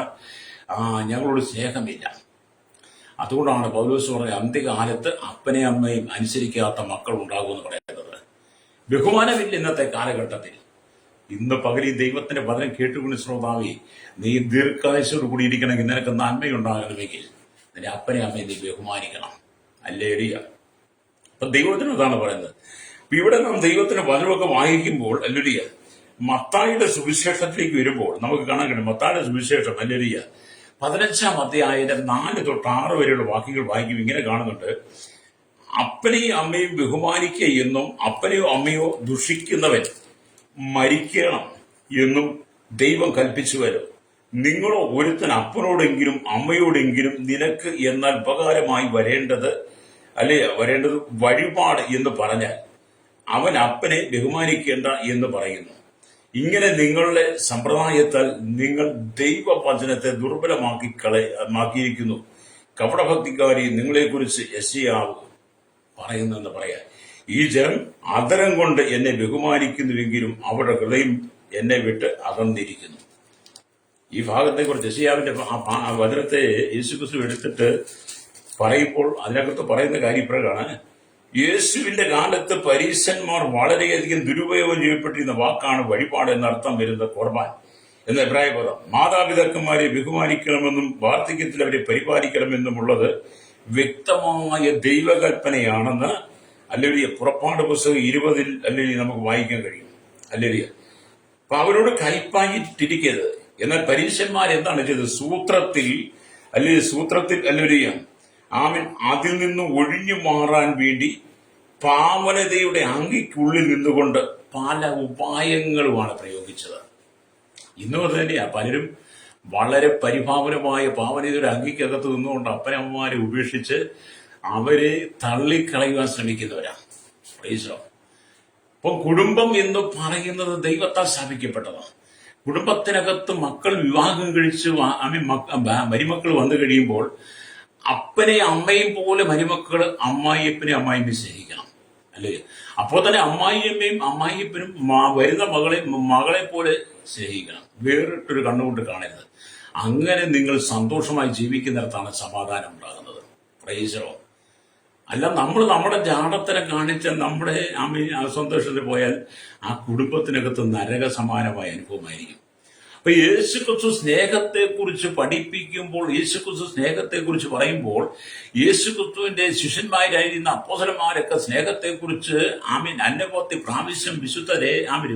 ഞങ്ങളോട് സ്നേഹമില്ല. അതുകൊണ്ടാണ് പൗലോസ് പറഞ്ഞ അന്ത്യകാലത്ത് അപ്പനെ അമ്മയും അനുസരിക്കാത്ത മക്കൾ ഉണ്ടാകുമെന്ന് പറയുന്നത്. ബഹുമാനമില്ല ഇന്നത്തെ കാലഘട്ടത്തിൽ. ഇന്ന് പകൽ ഈ ദൈവത്തിന്റെ വചനം കേട്ടുകൊണ്ട് ശ്രോതാവേ, നീ ദീർഘായുസ്സോട് കൂടി ഇരിക്കണമെങ്കിൽ, നിനക്ക് നന്മയുണ്ടാകണമെങ്കിൽ നിന്റെ അപ്പനെ അമ്മയെ നീ ബഹുമാനിക്കണം. അല്ലേലിയ. അപ്പൊ ദൈവത്തിന് അതാണ് പറയുന്നത്. ഇവിടെ നാം ദൈവത്തിന്റെ വചനമൊക്കെ വായിക്കുമ്പോൾ അല്ലേലിയ, മത്തായിയുടെ സുവിശേഷത്തിലേക്ക് വരുമ്പോൾ നമുക്ക് കാണാൻ കഴിയും. മത്തായിയുടെ സുവിശേഷം അല്ലേലിയ 15-ാം അധ്യായത്തിന്റെ 4 തൊട്ട് 6 വരെയുള്ള വാക്യങ്ങൾ വായിക്കും. ഇങ്ങനെ കാണുന്നുണ്ട്: അപ്പനെയും അമ്മയും ബഹുമാനിക്കുക എന്നും അപ്പനെയോ അമ്മയോ ദുഷിക്കുന്നവൻ മരിക്കണം എന്നും ദൈവം കൽപ്പിച്ചുവല്ലോ. നിങ്ങളോ ഒരുത്തൻ അപ്പനോടെങ്കിലും അമ്മയോടെങ്കിലും നിനക്ക് എന്നാൽ ഉപകാരമായി വരേണ്ടത് വഴിപാട് എന്ന് പറഞ്ഞാൽ അവൻ അപ്പനെ ബഹുമാനിക്കേണ്ട എന്ന് പറയുന്നു. ഇങ്ങനെ നിങ്ങളുടെ സമ്പ്രദായത്താൽ നിങ്ങൾ ദൈവവചനത്തെ ദുർബലമാക്കിയിരിക്കുന്നു. കപടഭക്തിക്കാരി, നിങ്ങളെക്കുറിച്ച് യെശയ്യാവ് പറയുന്നെന്ന് പറയാം: ഈ ജനം അധരം കൊണ്ട് എന്നെ ബഹുമാനിക്കുന്നുവെങ്കിലും അവരുടെ ഹൃദയം എന്നെ വിട്ട് അകന്നിരിക്കുന്നു. ഈ ഭാഗത്തെക്കുറിച്ച് യെശയ്യാവിന്റെ വചനത്തെ യേശുക്രിസ്തു എടുത്തിട്ട് പറയുമ്പോൾ അതിനകത്ത് പറയുന്ന കാര്യം ഇപ്രകാരമാണ്: യേശുവിന്റെ കാലത്ത് പരീശന്മാർ വളരെയധികം ദുരുപയോഗം ചെയ്യപ്പെട്ടിരുന്ന വാക്കാണ് വഴിപാട് എന്നർത്ഥം വരുന്ന ഖുർബാൻ എന്ന എബ്രായ പദം. മാതാപിതാക്കന്മാരെ ബഹുമാനിക്കണമെന്നും വാർദ്ധക്യത്തിൽ അവരെ പരിപാലിക്കണമെന്നുമുള്ളത് വ്യക്തമായ ദൈവകൽപ്പനയാണെന്ന് അല്ലേലിയ പുറപ്പാട് പുസ്തകം 20 അല്ലേലിയ നമുക്ക് വായിക്കാൻ കഴിയും. അല്ലേലിയ. അപ്പൊ അവരോട് കൈപ്പായിട്ടിരിക്കരുത്. എന്നാൽ പരീശന്മാർ എന്താണ് ചെയ്തത്? സൂത്രത്തിൽ അല്ലേലിയ അതിൽ നിന്ന് ഒഴിഞ്ഞു മാറാൻ വേണ്ടി പാവനതയുടെ അങ്കിക്കുള്ളിൽ നിന്നുകൊണ്ട് പല ഉപായങ്ങളുമാണ് പ്രയോഗിച്ചത്. ഇന്നും അത് തന്നെയാ. പലരും വളരെ പരിഭാവനമായ പാവനതയുടെ അങ്കിക്കകത്ത് നിന്നുകൊണ്ട് അപ്പനമ്മമാരെ ഉപേക്ഷിച്ച് അവരെ തള്ളിക്കളയുവാൻ ശ്രമിക്കുന്നവരാണ്. പ്രൈസോ. അപ്പൊ കുടുംബം എന്ന് പറയുന്നത് ദൈവത്താൽ സ്ഥാപിക്കപ്പെട്ടതാണ്. കുടുംബത്തിനകത്ത് മക്കൾ വിവാഹം കഴിച്ച് മരുമക്കൾ വന്നു കഴിയുമ്പോൾ അപ്പനെ അമ്മയും പോലെ മരുമക്കള് അമ്മായിയപ്പനെ അമ്മായിയമ്മയും സ്നേഹിക്കണം. അല്ലേ? അപ്പോൾ തന്നെ അമ്മായിയമ്മയും അമ്മായിയപ്പനും വരുന്ന മകളെ പോലെ സ്നേഹിക്കണം. വേറിട്ടൊരു കണ്ണുകൊണ്ട് കാണരുത്. അങ്ങനെ നിങ്ങൾ സന്തോഷമായി ജീവിക്കുന്നിടത്താണ് സമാധാനം ഉണ്ടാകുന്നത്. പ്രൈസോ. അല്ല, നമ്മൾ നമ്മുടെ ജാടത്തരം കാണിച്ച നമ്മുടെ സന്തോഷത്തിൽ പോയാൽ ആ കുടുംബത്തിനകത്ത് നരക സമാനമായ അനുഭവമായിരിക്കും. അപ്പൊ യേശുക്രിസ്തു സ്നേഹത്തെക്കുറിച്ച് പഠിപ്പിക്കുമ്പോൾ, യേശുക്രിസ്തു സ്നേഹത്തെക്കുറിച്ച് പറയുമ്പോൾ, യേശുക്രിസ്തുവിന്റെ ശിഷ്യന്മാരായിരുന്ന അപ്പോസ്തലന്മാരൊക്കെ സ്നേഹത്തെക്കുറിച്ച് അന്നപത്തി പ്രാവശ്യം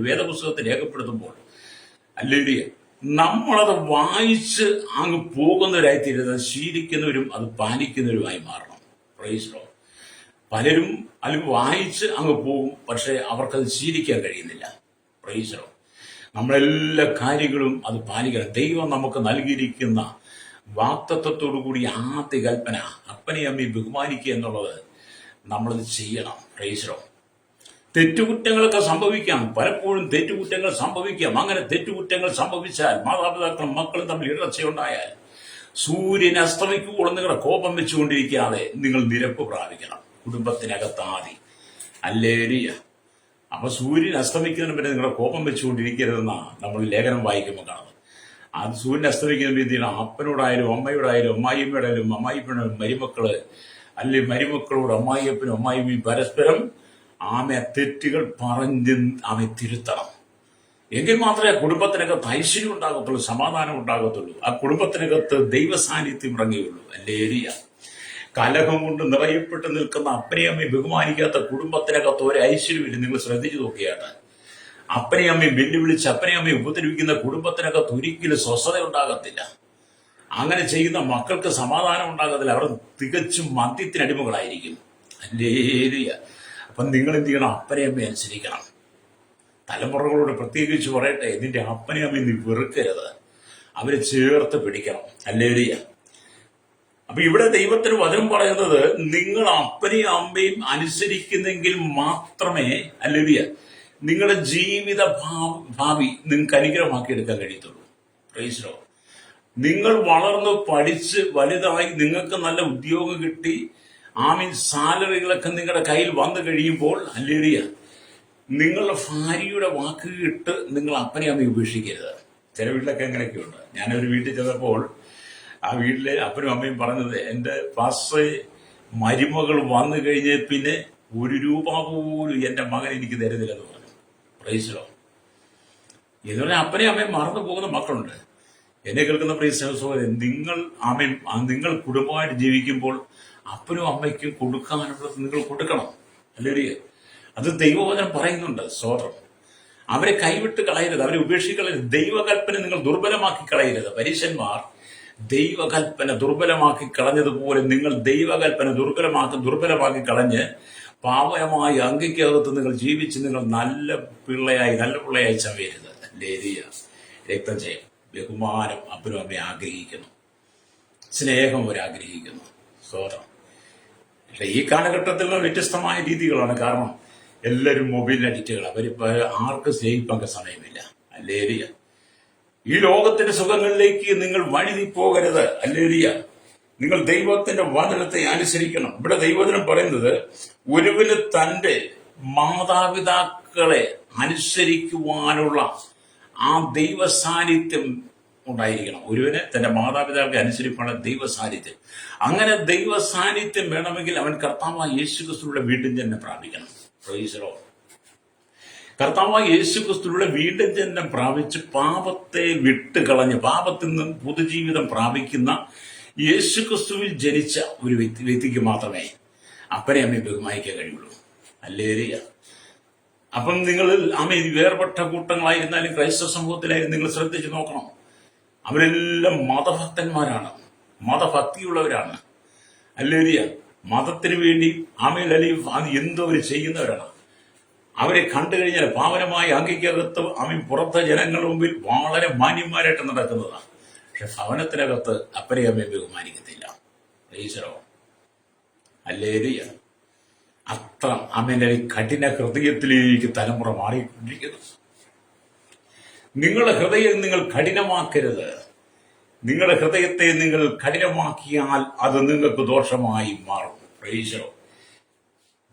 വേദപുസ്തകത്തിൽ രേഖപ്പെടുത്തുമ്പോൾ അല്ലേലിയ നമ്മളത് വായിച്ച് അങ്ങ് പോകുന്നവരായിത്തീരുന്നത് ശീലിക്കുന്നവരും അത് പാലിക്കുന്നവരുമായി മാറണം. Praise lord. പലരും അല്ലെങ്കിൽ വായിച്ച് അങ്ങ് പോകും, പക്ഷെ അവർക്കത് ശീലിക്കാൻ കഴിയുന്നില്ല. Praise lord. നമ്മളെല്ലാ കാര്യങ്ങളും അത് പാലിക്കണം. ദൈവം നമുക്ക് നൽകിയിരിക്കുന്ന വാഗ്ദത്തത്തോടു കൂടി ആദ്യ കൽപ്പന അപ്പനെയും അമ്മയും ബഹുമാനിക്കുക എന്നുള്ളത് നമ്മളത് ചെയ്യണം. Praise Lord. തെറ്റുകുറ്റങ്ങളൊക്കെ സംഭവിക്കാം, പലപ്പോഴും തെറ്റുകുറ്റങ്ങൾ സംഭവിക്കാം. അങ്ങനെ തെറ്റുകുറ്റങ്ങൾ സംഭവിച്ചാൽ, മാതാപിതാക്കളും മക്കളും തമ്മിൽ ഇടർച്ചയുണ്ടായാൽ, സൂര്യൻ അസ്തമിക്കുമ്പോൾ നിങ്ങളുടെ കോപം വെച്ചുകൊണ്ടിരിക്കാതെ നിങ്ങൾ നിരപ്പ് പ്രാപിക്കണം. കുടുംബത്തിനകത്ത് ആദ്യം. ഹല്ലേലൂയ. അപ്പൊ സൂര്യൻ അസ്തമിക്കുന്നതിന് പിന്നെ നിങ്ങളുടെ കോപം വെച്ചുകൊണ്ടിരിക്കരുതെന്നാണ് നമ്മൾ ലേഖനം വായിക്കുമ്പോൾ കാണുന്നത്. അത് സൂര്യൻ അസ്തമിക്കുന്ന രീതിയാണ് അപ്പനോടായാലും അമ്മയോടായാലും അമ്മായിയമ്മയോടായാലും അമ്മായിപ്പനും മരുമക്കള് അല്ലെങ്കിൽ മരുമക്കളോട് അമ്മായിയപ്പനും അമ്മായിമ്മയും പരസ്പരം തെറ്റുകൾ പറഞ്ഞ് തിരുത്തണം. എങ്കിൽ മാത്രമേ കുടുംബത്തിനകത്ത് ഐശ്വര്യം ഉണ്ടാകത്തുള്ളൂ, സമാധാനം ഉണ്ടാകത്തുള്ളൂ. ആ കുടുംബത്തിനകത്ത് ദൈവസാന്നിധ്യം ഇറങ്ങിയുള്ളൂ. അല്ലേലൂയ. കലഹം കൊണ്ട് നിറയപ്പെട്ട് നിൽക്കുന്ന അപ്പനെയും അമ്മയും ബഹുമാനിക്കാത്ത കുടുംബത്തിനകത്ത് ഒരു ഐശ്വര്യമില്ല. നിങ്ങൾ ശ്രദ്ധിച്ചു നോക്കിയാണ്. അപ്പനെയും അമ്മയും വെല്ലുവിളിച്ച് അപ്പനെയും അമ്മയും ഉപദ്രവിക്കുന്ന കുടുംബത്തിനകത്ത് ഒരിക്കലും സ്വസ്ഥത ഉണ്ടാകത്തില്ല. അങ്ങനെ ചെയ്യുന്ന മക്കൾക്ക് സമാധാനം ഉണ്ടാകത്തില്ല. അവർ തികച്ചും മദ്യത്തിനടിമകളായിരിക്കും. ഹല്ലേലൂയ. അപ്പം നിങ്ങൾ എന്ത് ചെയ്യണം? അപ്പനെ അമ്മയെ അനുസരിക്കണം. തലമുറകളോട് പ്രത്യേകിച്ച് പറയട്ടെ, നിന്റെ അപ്പനെ അമ്മയെ നീ വെറുക്കരുത്, അവരെ ചേർത്ത് പിടിക്കണം. ഹല്ലേലൂയ. അപ്പൊ ഇവിടെ ദൈവത്തിന് വചനം പറയുന്നത്, നിങ്ങൾ അപ്പനെയും അമ്മയും അനുസരിക്കുന്നെങ്കിൽ മാത്രമേ, ഹല്ലേലൂയ, നിങ്ങളുടെ ജീവിത ഭാവി നിങ്ങൾക്ക് അനുഗ്രഹമാക്കി എടുക്കാൻ കഴിയത്തുള്ളൂ. Praise the lord. നിങ്ങൾ വളർന്ന് പഠിച്ച് വലുതായി നിങ്ങൾക്ക് നല്ല ഉദ്യോഗം കിട്ടി, സാലറികളൊക്കെ നിങ്ങളുടെ കയ്യിൽ വന്നു കഴിയുമ്പോൾ, ഹല്ലേലൂയ, നിങ്ങളുടെ ഭാര്യയുടെ വാക്ക് കേട്ട് നിങ്ങൾ അപ്പനെ അമ്മയെ ഉപേക്ഷിക്കരുത്. ചില വീട്ടിലൊക്കെ അങ്ങനെയൊക്കെയുണ്ട്. ഞാനൊരു വീട്ടിൽ ചെന്നപ്പോൾ ആ വീട്ടിലെ അപ്പനും അമ്മയും പറഞ്ഞത്, എൻ്റെ പാസ്റ്ററെ, മരുമകൾ വന്നു കഴിഞ്ഞ പിന്നെ 1 രൂപ പോലും എൻ്റെ മകൻ എനിക്ക് തരുന്നില്ലെന്ന് പറഞ്ഞു. Price the Lord. എന്ന് പറഞ്ഞാൽ അപ്പനെയും അമ്മയും മറന്നു പോകുന്ന മക്കളുണ്ട്. എന്നെ കേൾക്കുന്ന പ്രിയ സഹോദരൻ, നിങ്ങൾ കുടുംബമായിട്ട് ജീവിക്കുമ്പോൾ അപ്പനും അമ്മയ്ക്കും കൊടുക്കാനുള്ളത് നിങ്ങൾ കൊടുക്കണം. അല്ലേ? അത് ദൈവവചനം പറയുന്നുണ്ട്. സ്തോത്രം. അവരെ കൈവിട്ട് കളയരുത്, അവരെ ഉപേക്ഷിക്കളയരുത്. ദൈവകൽപ്പന നിങ്ങൾ ദുർബലമാക്കി കളയരുത്. പരീശന്മാർ ദൈവകൽപ്പന ദുർബലമാക്കി കളഞ്ഞതുപോലെ നിങ്ങൾ ദൈവകൽപ്പന ദുർബലമാക്കി കളഞ്ഞ് പാവനമായ അങ്കിക്കകത്ത് നിങ്ങൾ ജീവിച്ച് നിങ്ങൾ നല്ല പിള്ളയായി ചമയരുത്. ലേരിയ രക്തം ചെയ്യും. ബഹുമാനം അപ്പനും അമ്മയെ ആഗ്രഹിക്കുന്നു, സ്നേഹം അവരാഗ്രഹിക്കുന്നു. സ്തോത്രം. പക്ഷെ ഈ കാലഘട്ടത്തിൽ വ്യത്യസ്തമായ രീതികളാണ്. കാരണം എല്ലാവരും മൊബൈൽ അഡിക്റ്റുകൾ. അവരിപ്പോ ആർക്ക് സ്നേഹിപ്പാൻ സമയമില്ല. അല്ലേരിയ. ഈ ലോകത്തിന്റെ സുഖങ്ങളിലേക്ക് നിങ്ങൾ വഴുതി പോകരുത്. അല്ലേരിയ. നിങ്ങൾ ദൈവത്തിന്റെ വചനത്തെ അനുസരിക്കണം. ഇവിടെ ദൈവവചനം പറയുന്നത്, ഒരുവന് തന്റെ മാതാപിതാക്കളെ അനുസരിക്കുവാനുള്ള ആ ദൈവ സാന്നിധ്യം ഉണ്ടായിരിക്കണം. ഒരുവന് തന്റെ മാതാപിതാക്കളെ അനുസരിപ്പാനുള്ള ദൈവ സാന്നിധ്യം. അങ്ങനെ ദൈവ സാന്നിധ്യം വേണമെങ്കിൽ അവൻ കർത്താവായ യേശുക്രിസ്തുവിന്റെ വീണ്ടും ജനനം പ്രാപിക്കണം. Praise the lord. കർത്താവായ യേശുക്രിസ്തുവിന്റെ വീണ്ടും ജനനം പ്രാപിച്ച് പാപത്തെ വിട്ടുകളഞ്ഞ് പാപത്തിൽ നിന്നും പുതുജീവിതം പ്രാപിക്കുന്ന യേശുക്രിസ്തുവിൽ ജനിച്ച ഒരു വ്യക്തിക്ക് മാത്രമേ അപ്പനെ അമ്മയെ ബഹുമാനിക്കാൻ കഴിയുള്ളൂ. അല്ലേരിയ. അപ്പം നിങ്ങൾ വേർപെട്ട കൂട്ടങ്ങളായിരുന്നാലും ക്രൈസ്തവ സമൂഹത്തിലായിരുന്നു നിങ്ങൾ ശ്രദ്ധിച്ചു നോക്കണം. അവരെല്ലാം മതഭക്തന്മാരാണ്, മതഭക്തിയുള്ളവരാണ്. അല്ലേരിയ. മതത്തിന് വേണ്ടി അത് എന്തോ അവർ ചെയ്യുന്നവരാണ്. അവരെ കണ്ടു കഴിഞ്ഞാൽ പാവനമായ അങ്കിക്കകത്ത് പുറത്തെ ജനങ്ങളുടെ മുമ്പിൽ വളരെ മാന്യന്മാരായിട്ട് നടക്കുന്നതാണ്. പക്ഷെ ഭവനത്തിനകത്ത് അപ്പനെ അമ്മയെ ബഹുമാനിക്കത്തില്ല. ഈശ്വരോ. അല്ലേരിയ. അത്ര അമ്മേന്റെ കഠിന ഹൃദയത്തിലേക്ക് തലമുറ മാറിക്കൊണ്ടിരിക്കുന്നു. നിങ്ങളുടെ ഹൃദയം നിങ്ങൾ കഠിനമാക്കരുത്. നിങ്ങളുടെ ഹൃദയത്തെ നിങ്ങൾ കഠിനമാക്കിയാൽ അത് നിങ്ങൾക്ക് ദോഷമായി മാറും. ഈശ്വരോ.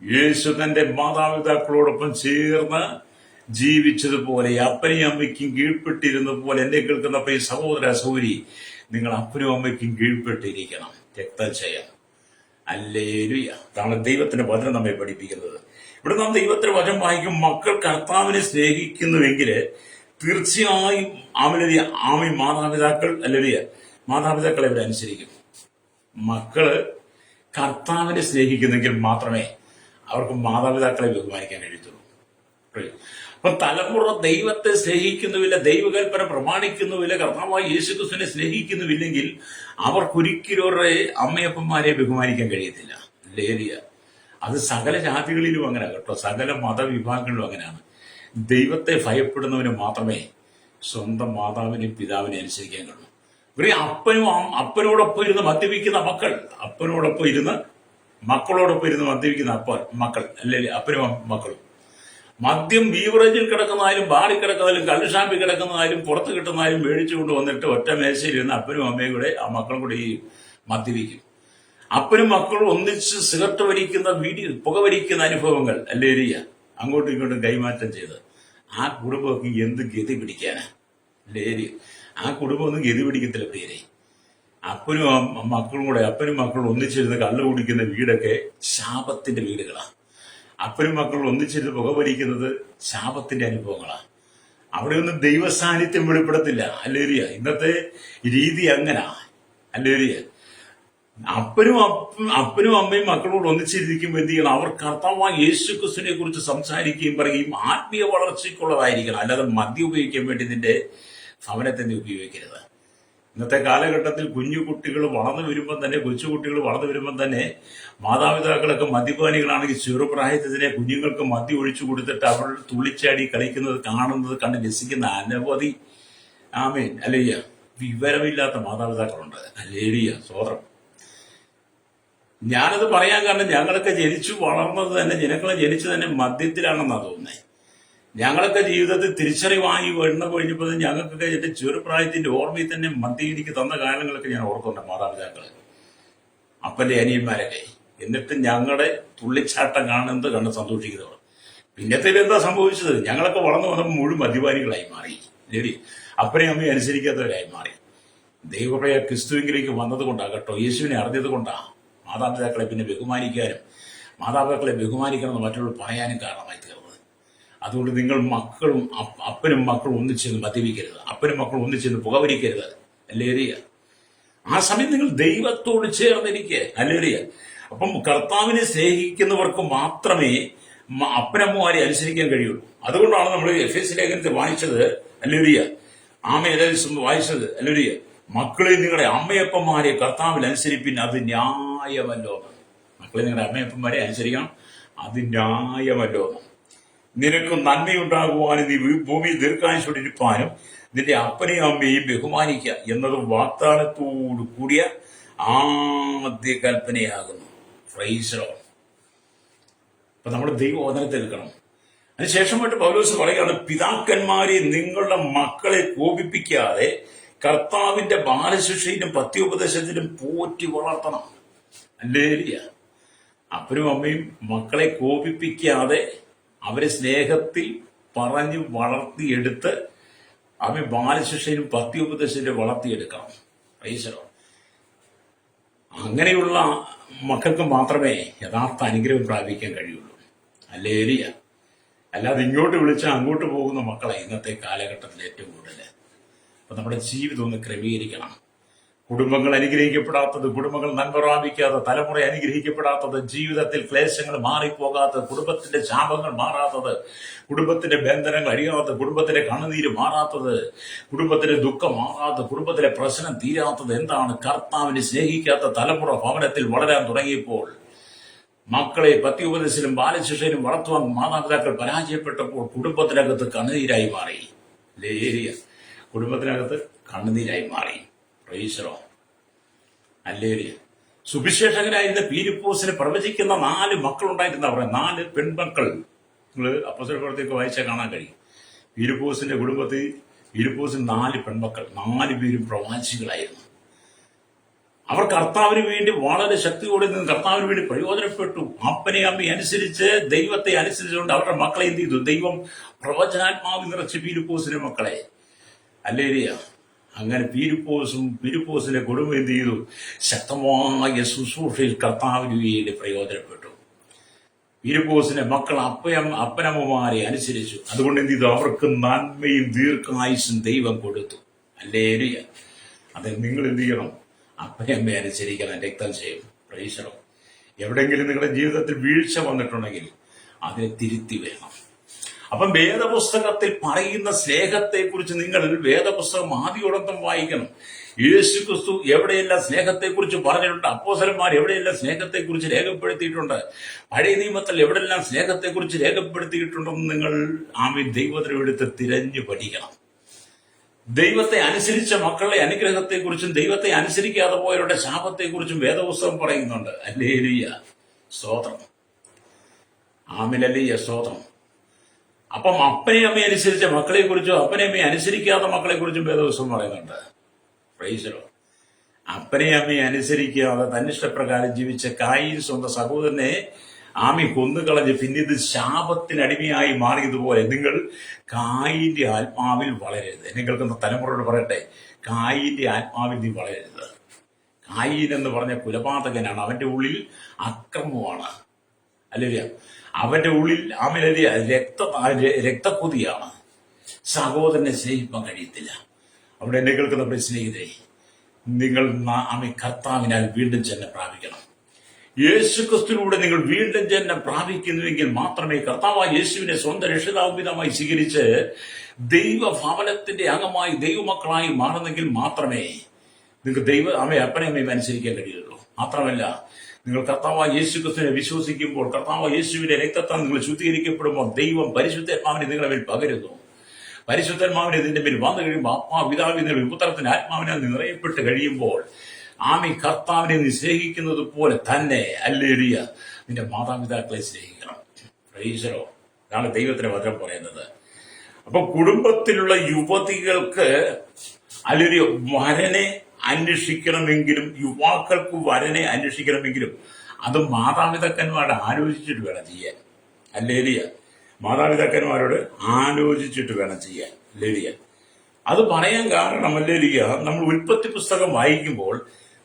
യേശു തന്റെ മാതാപിതാക്കളോടൊപ്പം ചേർന്ന് ജീവിച്ചതുപോലെ അപ്പനെയും അമ്മയ്ക്കും കീഴ്പ്പെട്ടിരുന്ന പോലെ എന്നെ കേൾക്കുന്ന പ്രിയ സഹോദര സഹോദരി, നിങ്ങൾ അപ്പനും അമ്മയ്ക്കും കീഴ്പ്പെട്ടിരിക്കണം. രക്തചയം. അല്ലേലൂയ. അതാണ് ദൈവത്തിന്റെ വചനം നമ്മെ പഠിപ്പിക്കുന്നത്. ഇവിടെ നാം ദൈവത്തിന്റെ വചനം വായിക്കും. മക്കൾ കർത്താവിനെ സ്നേഹിക്കുന്നുവെങ്കിൽ തീർച്ചയായും മാതാപിതാക്കളെ ഇവിടെ അനുസരിക്കും. മക്കള് കർത്താവിനെ സ്നേഹിക്കുന്നെങ്കിൽ മാത്രമേ അവർക്ക് മാതാപിതാക്കളെ ബഹുമാനിക്കാൻ കഴിയത്തുള്ളൂ. അപ്പൊ തലമുറ ദൈവത്തെ സ്നേഹിക്കുന്നുമില്ല, ദൈവകൽപ്പന പ്രമാണിക്കുന്നുമില്ല, കർത്താവായ യേശുക്രിസ്തുവിനെ സ്നേഹിക്കുന്നുമില്ലെങ്കിൽ അവർക്കൊരിക്കലും അവരുടെ അമ്മയപ്പന്മാരെ ബഹുമാനിക്കാൻ കഴിയത്തില്ല. ലേരിയ. അത് സകല ജാതികളിലും അങ്ങനെ കേട്ടോ, സകല മതവിഭാഗങ്ങളിലും അങ്ങനെയാണ്. ദൈവത്തെ ഭയപ്പെടുന്നവന് മാത്രമേ സ്വന്തം മാതാവിനെയും പിതാവിനെ അനുസരിക്കാൻ കഴിയൂ. ഇവരെ അപ്പനോടൊപ്പം ഇരുന്ന് മദ്യപിക്കുന്ന മക്കളോടൊപ്പം ഇരുന്ന് മദ്യപിക്കുന്ന മക്കൾ, അല്ലെങ്കിൽ അപ്പനും മക്കളും. മദ്യം ബീവറേജിൽ കിടക്കുന്നതായാലും ബാറിൽ കിടക്കുന്നതായാലും കള്ളുഷാപ്പിൽ കിടക്കുന്നതായാലും പുറത്ത് കിട്ടുന്നതായാലും മേടിച്ചു കൊണ്ട് വന്നിട്ട് ഒറ്റ മേശയിൽ ഇരുന്ന് അപ്പനും അമ്മയും കൂടെ ആ മക്കളും കൂടെ ഈ മദ്യപിക്കും. അപ്പനും മക്കളും ഒന്നിച്ച് സിഗരറ്റ് പുകവലിക്കുന്ന അനുഭവങ്ങൾ അല്ലേരിയ അങ്ങോട്ടും ഇങ്ങോട്ടും കൈമാറ്റം ചെയ്ത് ആ കുടുംബമൊക്കെ എന്ത് ഗതി പിടിക്കാനാ? ലേരി. ആ കുടുംബം ഒന്നും ഗതി പിടിക്കത്തില്ല പ്രിയരെ. അപ്പനും മക്കളും ഒന്നിച്ചിരുന്ന് കള്ളു കുടിക്കുന്ന വീടൊക്കെ ശാപത്തിന്റെ വീടുകളാണ്. അപ്പനും മക്കളും ഒന്നിച്ചിരുന്ന് പുകവലിക്കുന്നത് ശാപത്തിന്റെ അനുഭവങ്ങളാണ്. അവിടെയൊന്നും ദൈവ സാന്നിധ്യം വെളിപ്പെടത്തില്ല. അല്ലേരിയ. ഇന്നത്തെ രീതി അങ്ങനാ. അല്ലേരിയ. അപ്പനും അമ്മയും മക്കളോട് ഒന്നിച്ചിരിക്കുമ്പോൾ എന്ത് ചെയ്യണം? അവർ കർത്താവായ യേശുക്രിസ്തുവിനെ കുറിച്ച് സംസാരിക്കുകയും പറയുകയും ആത്മീയ വളർച്ചയ്ക്കുള്ളതായിരിക്കണം. അല്ലാതെ മദ്യം ഉപയോഗിക്കാൻ വേണ്ടി നിന്റെ ഭവനത്തെ നീ ഉപയോഗിക്കരുത്. ഇന്നത്തെ കാലഘട്ടത്തിൽ കുഞ്ഞു കുട്ടികൾ വളർന്നു വരുമ്പം തന്നെ, കൊച്ചുകുട്ടികൾ വളർന്നു വരുമ്പം തന്നെ മാതാപിതാക്കളൊക്കെ മദ്യപാനികളാണെങ്കിൽ ചെറുപ്രായത്തിൽ തന്നെ കുഞ്ഞുങ്ങൾക്ക് മദ്യം ഒഴിച്ചു കൊടുത്തിട്ട് അവർ തുള്ളിച്ചാടി കളിക്കുന്നത് കാണുന്നത് കണ്ട് രസിക്കുന്ന അനവധി അല്ലയ്യ വിവരമില്ലാത്ത മാതാപിതാക്കളുണ്ട്. അല്ലേലിയ സ്വതന്ത്രം. ഞാനത് പറയാൻ കാരണം ഞങ്ങളൊക്കെ ജനിച്ചു വളർന്നത് തന്നെ, ജനങ്ങളെ ജനിച്ചു തന്നെ മദ്യത്തിലാണെന്നാണ് തോന്നുന്നത്. ഞങ്ങളൊക്കെ ജീവിതത്തിൽ തിരിച്ചറിവായി എണ്ണ കഴിഞ്ഞപ്പോൾ ഞങ്ങൾക്കൊക്കെ എന്റെ ചെറുപ്രായത്തിന്റെ ഓർമ്മയിൽ തന്നെ മദ്യം എനിക്ക് തന്ന കാലങ്ങളൊക്കെ ഞാൻ ഓർക്കുന്നുണ്ട്. മാതാപിതാക്കള്, അപ്പന്റെ അനിയന്മാരൊക്കെ. എന്നിട്ട് ഞങ്ങളുടെ തുള്ളിച്ചാട്ടം കാണുന്നത് കണ്ട് സന്തോഷിക്കുന്നവർ. പിന്നത്തേൽ എന്താ സംഭവിച്ചത്? ഞങ്ങളൊക്കെ വളർന്നു വന്നപ്പോൾ മുഴുവൻ മദ്യപാനികളായി മാറി. ശരി, അപ്പനെയും അമ്മയും അനുസരിക്കാത്തവരായി മാറി. ദൈവപ്രയ ക്രിസ്തുവിലേക്ക് വന്നത് കൊണ്ടാകട്ടോ, യേശുവിനെ അറിഞ്ഞത് കൊണ്ടാ മാതാപിതാക്കളെ പിന്നെ ബഹുമാനിക്കാനും മാതാപിതാക്കളെ ബഹുമാനിക്കണമെന്ന് മറ്റുള്ളവർ പറയാനും കാരണമായി തീർന്നത്. അതുകൊണ്ട് നിങ്ങൾ മക്കളും അപ്പനും മക്കളും ഒന്നിച്ചെന്ന് മദ്യപിക്കരുത്, അപ്പനും മക്കളും ഒന്നിച്ചെന്ന് പുകവലിക്കരുത്. അല്ലേറിയ ആ സമയം നിങ്ങൾ ദൈവത്തോട് ചേർന്നിരിക്കുക. അല്ലേറിയ അപ്പം കർത്താവിനെ സ്നേഹിക്കുന്നവർക്ക് മാത്രമേ അപ്പനമ്മമാരെ അനുസരിക്കാൻ കഴിയുള്ളൂ. അതുകൊണ്ടാണ് നമ്മൾ എഫേസ്യ ലേഖനത്തിൽ വായിച്ചത്. അല്ലേറിയ വായിച്ചത്. അല്ലേറിയ മക്കളെ നിങ്ങളുടെ അമ്മയപ്പന്മാരെ കർത്താവിൽ അനുസരിപ്പിൻ, അത് ന്യായമല്ലോ. മക്കളെ നിങ്ങളുടെ അമ്മയപ്പന്മാരെ അനുസരിക്കണം, അത് ന്യായമല്ലോ. നിനക്ക് നന്മയുണ്ടാകുവാനും നീ ഭൂമിയിൽ ദീർഘായുസ്സോടിരിപ്പാനും നിന്റെ അപ്പനെയും അമ്മയെയും ബഹുമാനിക്കുക എന്നത് വാഗ്ദാനത്തോടു കൂടിയ ആദ്യ കൽപ്പനയാകുന്നു. Price the Lord. അപ്പൊ നമ്മുടെ ദൈവവചനത്തിൽ നിൽക്കണം. അതിനുശേഷമായിട്ട് പൗലോസ് പറയുകയാണ്, പിതാക്കന്മാരെ നിങ്ങളുടെ മക്കളെ കോപിപ്പിക്കാതെ കർത്താവിന്റെ ബാലശിക്ഷയിലും പത്യോപദേശത്തിലും പോറ്റി വളർത്തണം. അല്ലേലിയ. അപ്പനും അമ്മയും മക്കളെ കോപിപ്പിക്കാതെ അവരെ സ്നേഹത്തിൽ പറഞ്ഞു വളർത്തിയെടുത്ത് അവൻ ബാലശിക്ഷയിലും പത്യോപദേശത്തിലും വളർത്തിയെടുക്കണം. Praise the lord. അങ്ങനെയുള്ള മക്കൾക്ക് മാത്രമേ യഥാർത്ഥ അനുഗ്രഹം പ്രാപിക്കാൻ കഴിയുള്ളൂ. ഹല്ലേലൂയ. അല്ലാതെ ഇങ്ങോട്ട് വിളിച്ചാൽ അങ്ങോട്ട് പോകുന്ന മക്കളെ ഇന്നത്തെ കാലഘട്ടത്തിൽ ഏറ്റവും കൂടുതൽ. അപ്പൊ നമ്മുടെ ജീവിതം ഒന്ന് ക്രമീകരിക്കണം. കുടുംബങ്ങൾ അനുഗ്രഹിക്കപ്പെടാത്തത്, കുടുംബങ്ങൾ നന്മ പ്രാപിക്കാതെ, തലമുറ അനുഗ്രഹിക്കപ്പെടാത്തത്, ജീവിതത്തിൽ ക്ലേശങ്ങൾ മാറിപ്പോകാത്തത്, കുടുംബത്തിന്റെ ശാപങ്ങൾ മാറാത്തത്, കുടുംബത്തിന്റെ ബന്ധനങ്ങൾ അഴിയാത്തത്, കുടുംബത്തിലെ കണ്ണുനീര് മാറാത്തത്, കുടുംബത്തിലെ ദുഃഖം മാറാത്തത്, കുടുംബത്തിലെ പ്രശ്നം തീരാത്തത് എന്താണ്? കർത്താവിനെ സ്നേഹിക്കാത്ത തലമുറ ഭവനത്തിൽ വളരാൻ തുടങ്ങിയപ്പോൾ, മക്കളെ പത്യോപദേശത്തിലും ബാലശിക്ഷയിലും വളർത്തുവാൻ മാതാപിതാക്കൾ പരാജയപ്പെട്ടപ്പോൾ കുടുംബത്തിനകത്ത് കണ്ണുനീരായി മാറി. ലേരിയ കുടുംബത്തിനകത്ത് കണ്ണുനീരായി മാറി. Price the lord. ഹല്ലേലൂയ. സുവിശേഷകനായിരുന്ന പീലിപ്പോസിന് പ്രവചിക്കുന്ന 4 മക്കളുണ്ടായിരുന്ന അവിടെ 4 പെൺമക്കൾ. നിങ്ങൾ അപ്പോസ്തലപ്രവൃത്തിയൊക്കെ വായിച്ചാൽ കാണാൻ കഴിയും. പീലിപ്പോസിന്റെ കുടുംബത്തിൽ പീലിപ്പോസിന് 4 പെൺമക്കൾ, 4 പേരും പ്രവാചികളായിരുന്നു. അവർ കർത്താവിന് വേണ്ടി വളരെ ശക്തിയോടെ നിന്ന് കർത്താവിന് വേണ്ടി പ്രയോജനപ്പെട്ടു. അപ്പനെ അമ്മയെ അനുസരിച്ച്, ദൈവത്തെ അനുസരിച്ചുകൊണ്ട് അവരുടെ മക്കളെ എന്ത് ചെയ്തു? ദൈവം പ്രവചനാത്മാവ് നിറച്ച് പീലിപ്പോസിന്റെ മക്കളെ. ഹല്ലേലൂയ. അങ്ങനെ പീലിപ്പോസിന്റെ കുടുംബം എന്ത് ചെയ്തു? ശക്തമായ ശുശ്രൂഷയിൽ കർത്താവിന് വേണ്ടി പ്രയോജനപ്പെട്ടു. പീലിപ്പോസിന്റെ മക്കൾ അപ്പനമ്മമാരെ അനുസരിച്ചു. അതുകൊണ്ട് എന്ത് ചെയ്തു? അവർക്ക് നന്മയും ദീർഘായുസ്സും ദൈവം കൊടുത്തു. ഹല്ലേലൂയ. അത് നിങ്ങൾ എന്ത് ചെയ്യണം? അപ്പനെ അമ്മയെ അനുസരിക്കണം. രക്തം ചെയ്യും. Price the Lord. എവിടെയെങ്കിലും നിങ്ങളുടെ ജീവിതത്തിൽ വീഴ്ച വന്നിട്ടുണ്ടെങ്കിൽ അതിനെ തിരുത്തി വേണം. അപ്പം വേദപുസ്തകത്തിൽ പറയുന്ന സ്നേഹത്തെക്കുറിച്ച് നിങ്ങൾ വേദപുസ്തകം ആദ്യോടൊപ്പം വായിക്കണം. യേശു ക്രിസ്തു എവിടെയെല്ലാം സ്നേഹത്തെക്കുറിച്ച് പറഞ്ഞിട്ടുണ്ട്, അപ്പോസ്തലന്മാർ എവിടെയെല്ലാം സ്നേഹത്തെക്കുറിച്ച് രേഖപ്പെടുത്തിയിട്ടുണ്ട്, പഴയ നിയമത്തിൽ എവിടെയെല്ലാം സ്നേഹത്തെക്കുറിച്ച് രേഖപ്പെടുത്തിയിട്ടുണ്ടെന്ന് നിങ്ങൾ ദൈവത്തിന് എടുത്ത് തിരഞ്ഞു പഠിക്കണം. ദൈവത്തെ അനുസരിച്ച മക്കളുടെ അനുഗ്രഹത്തെക്കുറിച്ചും ദൈവത്തെ അനുസരിക്കാതെ പോയവരുടെ ശാപത്തെക്കുറിച്ചും വേദപുസ്തകം പറയുന്നുണ്ട്. ഹല്ലേലൂയ. സ്തോത്രം. ആമേൻ. സ്തോത്രം. അപ്പം അപ്പനെ അമ്മയെ അനുസരിച്ച മക്കളെ കുറിച്ചും അപ്പനെ അമ്മയെ അനുസരിക്കാത്ത മക്കളെ കുറിച്ചും വേദപുസ്തകം പറയുന്നുണ്ട്. Price the Lord. അപ്പനെ അമ്മയെ അനുസരിക്കാതെ തന്നിഷ്ടപ്രകാരം ജീവിച്ച കായീൻ സ്വന്തം സഹോദരനെ കൊന്നുകളഞ്ഞ് പിന്നീട് ശാപത്തിനടിമയായി മാറിയതുപോലെ നിങ്ങൾ കായീന്റെ ആത്മാവിൽ വളരരുത്. എന്നെ കേൾക്കുന്ന തലമുറയോട് പറയട്ടെ, കായീന്റെ ആത്മാവിൽ നീ വളരരുത്. കായീൻ എന്ന് പറഞ്ഞ കുലപാതകനാണ്. അവന്റെ ഉള്ളിൽ അക്രമമാണ്. അല്ലെ? അവന്റെ ഉള്ളിൽ രക്തക്കൊതിയാണ്. സഹോദരനെ സ്നേഹിപ്പാൻ കഴിയത്തില്ല. അവിടെ എന്നെ കേൾക്കുന്ന സ്നേഹിതരെ, നിങ്ങൾ കർത്താവിനാൽ വീണ്ടും ജന്മം പ്രാപിക്കണം. യേശു ക്രിസ്തുവിലൂടെ നിങ്ങൾ വീണ്ടും ജന്മം പ്രാപിക്കുന്നുവെങ്കിൽ മാത്രമേ കർത്താവായ യേശുവിനെ സ്വന്തം രക്ഷിതാപിതമായി സ്വീകരിച്ച് ദൈവഭവനത്തിന്റെ അംഗമായി ദൈവമക്കളായി മാറുന്നെങ്കിൽ മാത്രമേ നിങ്ങൾക്ക് അപ്പനെ അമ്മയും അനുസരിക്കാൻ കഴിയുള്ളൂ. മാത്രമല്ല, നിങ്ങൾ കർത്താവായ യേശു ക്രിസ്തുവിനെ വിശ്വസിക്കുമ്പോൾ, കർത്താവായ യേശുവിന്റെ രക്തത്താൽ നിങ്ങൾ ശുദ്ധീകരിക്കപ്പെടുമ്പോൾ ദൈവം പരിശുദ്ധാത്മാവിനെ നിങ്ങളുടെ മേൽ പകരുന്നു. പരിശുദ്ധാത്മാവിനെ ഇതിന്റെ മേൽ വന്നു കഴിയുമ്പോൾ പിതാവിന്റെ പുത്രത്തിന്റെ ആത്മാവിനെ നിറയപ്പെട്ട് കഴിയുമ്പോൾ കർത്താവിനെ നീ സ്നേഹിക്കുന്നത് പോലെ തന്നെ ഹല്ലേലൂയ നിന്റെ മാതാപിതാക്കളെ സ്നേഹിക്കണം. പ്രൈസ്. അതാണ് ദൈവത്തിന്റെ വചനം പറയുന്നത്. അപ്പൊ കുടുംബത്തിലുള്ള യുവതികൾക്ക് ഹല്ലേലൂയ വരനെ അന്വേഷിക്കണമെങ്കിലും, യുവാക്കൾക്ക് വരനെ അന്വേഷിക്കണമെങ്കിലും അത് മാതാപിതാക്കന്മാരോട് ആലോചിച്ചിട്ട് വേണം ചെയ്യാൻ. ഹല്ലേലൂയ. മാതാപിതാക്കന്മാരോട് ആലോചിച്ചിട്ട് വേണം ചെയ്യാൻ. ഹല്ലേലൂയ. അത് പറയാൻ കാരണം ഹല്ലേലൂയ, നമ്മൾ ഉൽപ്പത്തി പുസ്തകം വായിക്കുമ്പോൾ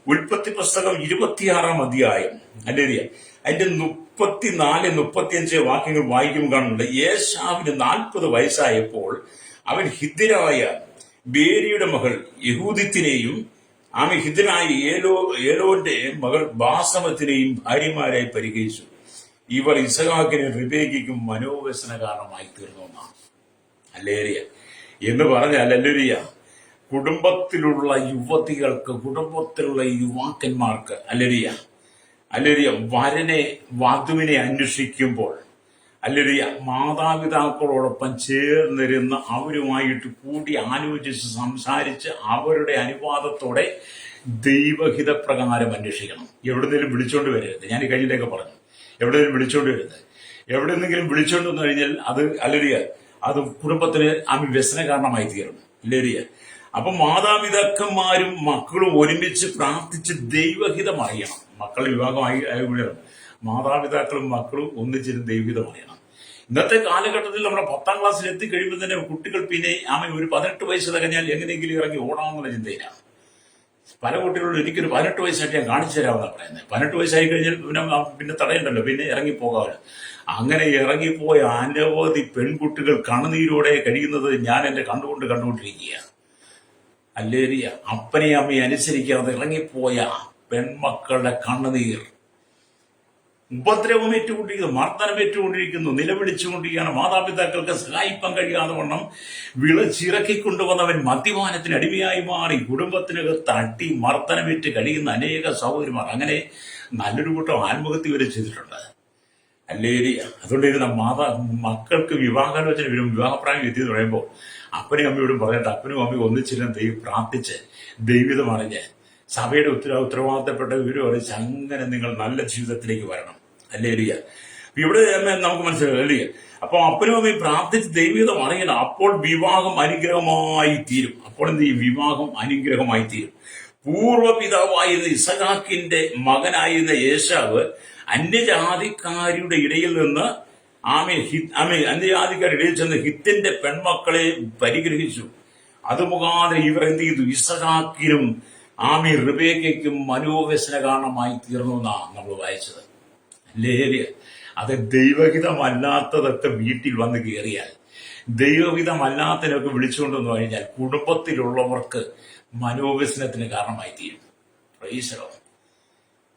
ഉൽപ്പത്തി പുസ്തകം 26-ാം അധ്യായം ഹല്ലേലൂയ അതിന്റെ 34-35 വാക്യങ്ങൾ വായിക്കുമ്പോൾ കാണുന്നുണ്ട്. ഏശാവിന് 40 വയസ്സായപ്പോൾ അവൻ ഹിദ്യരായ ബേരിയുടെ മകൾ യഹൂദിത്തിനെയും ഹിദ്യനായ ഏലോന്റെ മകൾ ബാസമത്തിനെയും ഭാര്യമാരായി പരിഹരിച്ചു. ഇവർ ഇസഹാക്കിനും റിബേക്കയ്ക്കും മനോവ്യസന കാരണമായി തീർന്നു എന്നാണ്. ഹല്ലേലൂയ. എന്ന് പറഞ്ഞാൽ ഹല്ലേലൂയ, കുടുംബത്തിലുള്ള യുവതികൾക്ക്, കുടുംബത്തിലുള്ള യുവാക്കന്മാർക്ക് ഹല്ലേലൂയ വധുവിനെ അന്വേഷിക്കുമ്പോൾ ഹല്ലേലൂയ മാതാപിതാക്കളോടൊപ്പം ചേർന്നിരുന്ന് അവരുമായിട്ട് കൂടി ആലോചിച്ച് സംസാരിച്ച് അവരുടെ അനുവാദത്തോടെ ദൈവഹിതപ്രകാരം അന്വേഷിക്കണം. എവിടെന്നെങ്കിലും വിളിച്ചോണ്ട് വരരുത്. ഞാൻ ഈ കഴിഞ്ഞിട്ടൊക്കെ പറഞ്ഞു, എവിടെയെങ്കിലും വിളിച്ചോണ്ട് വരരുത്. എവിടെന്നെങ്കിലും വിളിച്ചോണ്ട് വന്നു കഴിഞ്ഞാൽ അത് ഹല്ലേലൂയ അത് കുടുംബത്തിന് വ്യസന കാരണമായി തീരും. ഹല്ലേലൂയ. അപ്പൊ മാതാപിതാക്കന്മാരും മക്കളും ഒരുമിച്ച് പ്രാർത്ഥിച്ച് ദൈവഹിതം അറിയണം. മക്കൾ വിവാഹമായി മാതാപിതാക്കളും മക്കളും ഒന്നിച്ചിരുന്ന് ദൈവഹിതം അറിയണം. ഇന്നത്തെ കാലഘട്ടത്തിൽ നമ്മുടെ 10ാം ക്ലാസ്സിൽ എത്തിക്കഴിയുമ്പോൾ തന്നെ കുട്ടികൾ പിന്നെ ഒരു 18 വയസ്സ് തികഞ്ഞാൽ എങ്ങനെയെങ്കിലും ഇറങ്ങി ഓടാമെന്നുള്ള ചിന്തയിലാണ്. പല കുട്ടികളോട് എനിക്കൊരു 18 വയസ്സായിട്ട് ഞാൻ കാണിച്ചു തരാമെന്നാണ് പറയുന്നത്. 18 വയസ്സായി കഴിഞ്ഞാൽ പിന്നെ തടയണ്ടല്ലോ, പിന്നെ ഇറങ്ങിപ്പോകാമല്ലോ. അങ്ങനെ ഇറങ്ങിപ്പോയ അനവധി പെൺകുട്ടികൾ കണ്ണുനീരോടെ കഴിയുന്നത് ഞാൻ എന്റെ കണ്ടുകൊണ്ടിരിക്കുകയാണ്. ഹല്ലേലൂയ. അപ്പനെയും അമ്മയെ അനുസരിക്കാതെ ഇറങ്ങിപ്പോയ പെൺമക്കളുടെ കണ്ണുനീർ, ഉപദ്രവം ഏറ്റുകൊണ്ടിരിക്കുന്നു, മർദ്ദനം ഏറ്റുകൊണ്ടിരിക്കുന്നു, നിലവിളിച്ചുകൊണ്ടിരിക്കുകയാണ്. മാതാപിതാക്കൾക്ക് സഹായിപ്പാൻ കഴിയാതെ വണ്ണം വിളച്ചിറക്കിക്കൊണ്ടുവന്നവൻ മദ്യപാനത്തിന് അടിമയായി മാറി കുടുംബത്തിനകത്ത് അടി മർദ്ദനമേറ്റ് കഴിയുന്ന അനേക സഹോദരിമാർ, അങ്ങനെ നല്ലൊരു കൂട്ടം ആത്മഹത്യ വരെ ചെയ്തിട്ടുണ്ട്. ഹല്ലേലൂയ. അതുകൊണ്ട് മക്കൾക്ക് വിവാഹാലോചന വരും, വിവാഹപ്രായം എത്തിയെന്ന് പറയുമ്പോൾ അപ്പനും അമ്മയോടും പറഞ്ഞിട്ട് അപ്പനും അമ്മയും ഒന്നിച്ചിരുന്ന് ദൈവം പ്രാർത്ഥിച്ച് ദൈവം അറിഞ്ഞ് സഭയുടെ ഉത്തരവാദിത്തപ്പെട്ട വിവരം അറിയിച്ച് അങ്ങനെ നിങ്ങൾ നല്ല ജീവിതത്തിലേക്ക് വരണം. ഹല്ലേലൂയ. ഇവിടെ നമുക്ക് മനസ്സിലാവും. ഹല്ലേലൂയ. അപ്പൊ അപ്പനും അമ്മയും പ്രാർത്ഥിച്ച് ദൈവം അറിയണം. അപ്പോൾ വിവാഹം അനുഗ്രഹമായി തീരും. അപ്പോൾ എന്ത് ചെയ്യും? വിവാഹം അനുഗ്രഹമായി തീരും. പൂർവ്വപിതാവായിരുന്ന ഇസഹാക്കിന്റെ മകനായിരുന്ന ഏശാവ് അന്യജാതിക്കാരുടെ ഇടയിൽ നിന്ന് അന്യജാതിക്കാരുടെ ഇടയിൽ ചെന്ന് ഹിത്തിന്റെ പെൺമക്കളെ പരിഗ്രഹിച്ചു. അത് മുഖാന്തരം ഇവർ എന്ത് ചെയ്തു? ഇസഹാക്കിനും റിബേക്കയ്ക്കും മനോവ്യസന കാരണമായി തീർന്നു എന്നാണ് നമ്മൾ വായിച്ചത്. ഹല്ലേലൂയ. അത് ദൈവഹിതമല്ലാത്തതൊക്കെ വീട്ടിൽ വന്ന് കയറിയാൽ, ദൈവഹിതമല്ലാത്തതിനൊക്കെ വിളിച്ചുകൊണ്ടെന്ന് കഴിഞ്ഞാൽ കുടുംബത്തിലുള്ളവർക്ക് മനോവ്യസനത്തിന് കാരണമായി തീരും. Price the Lord.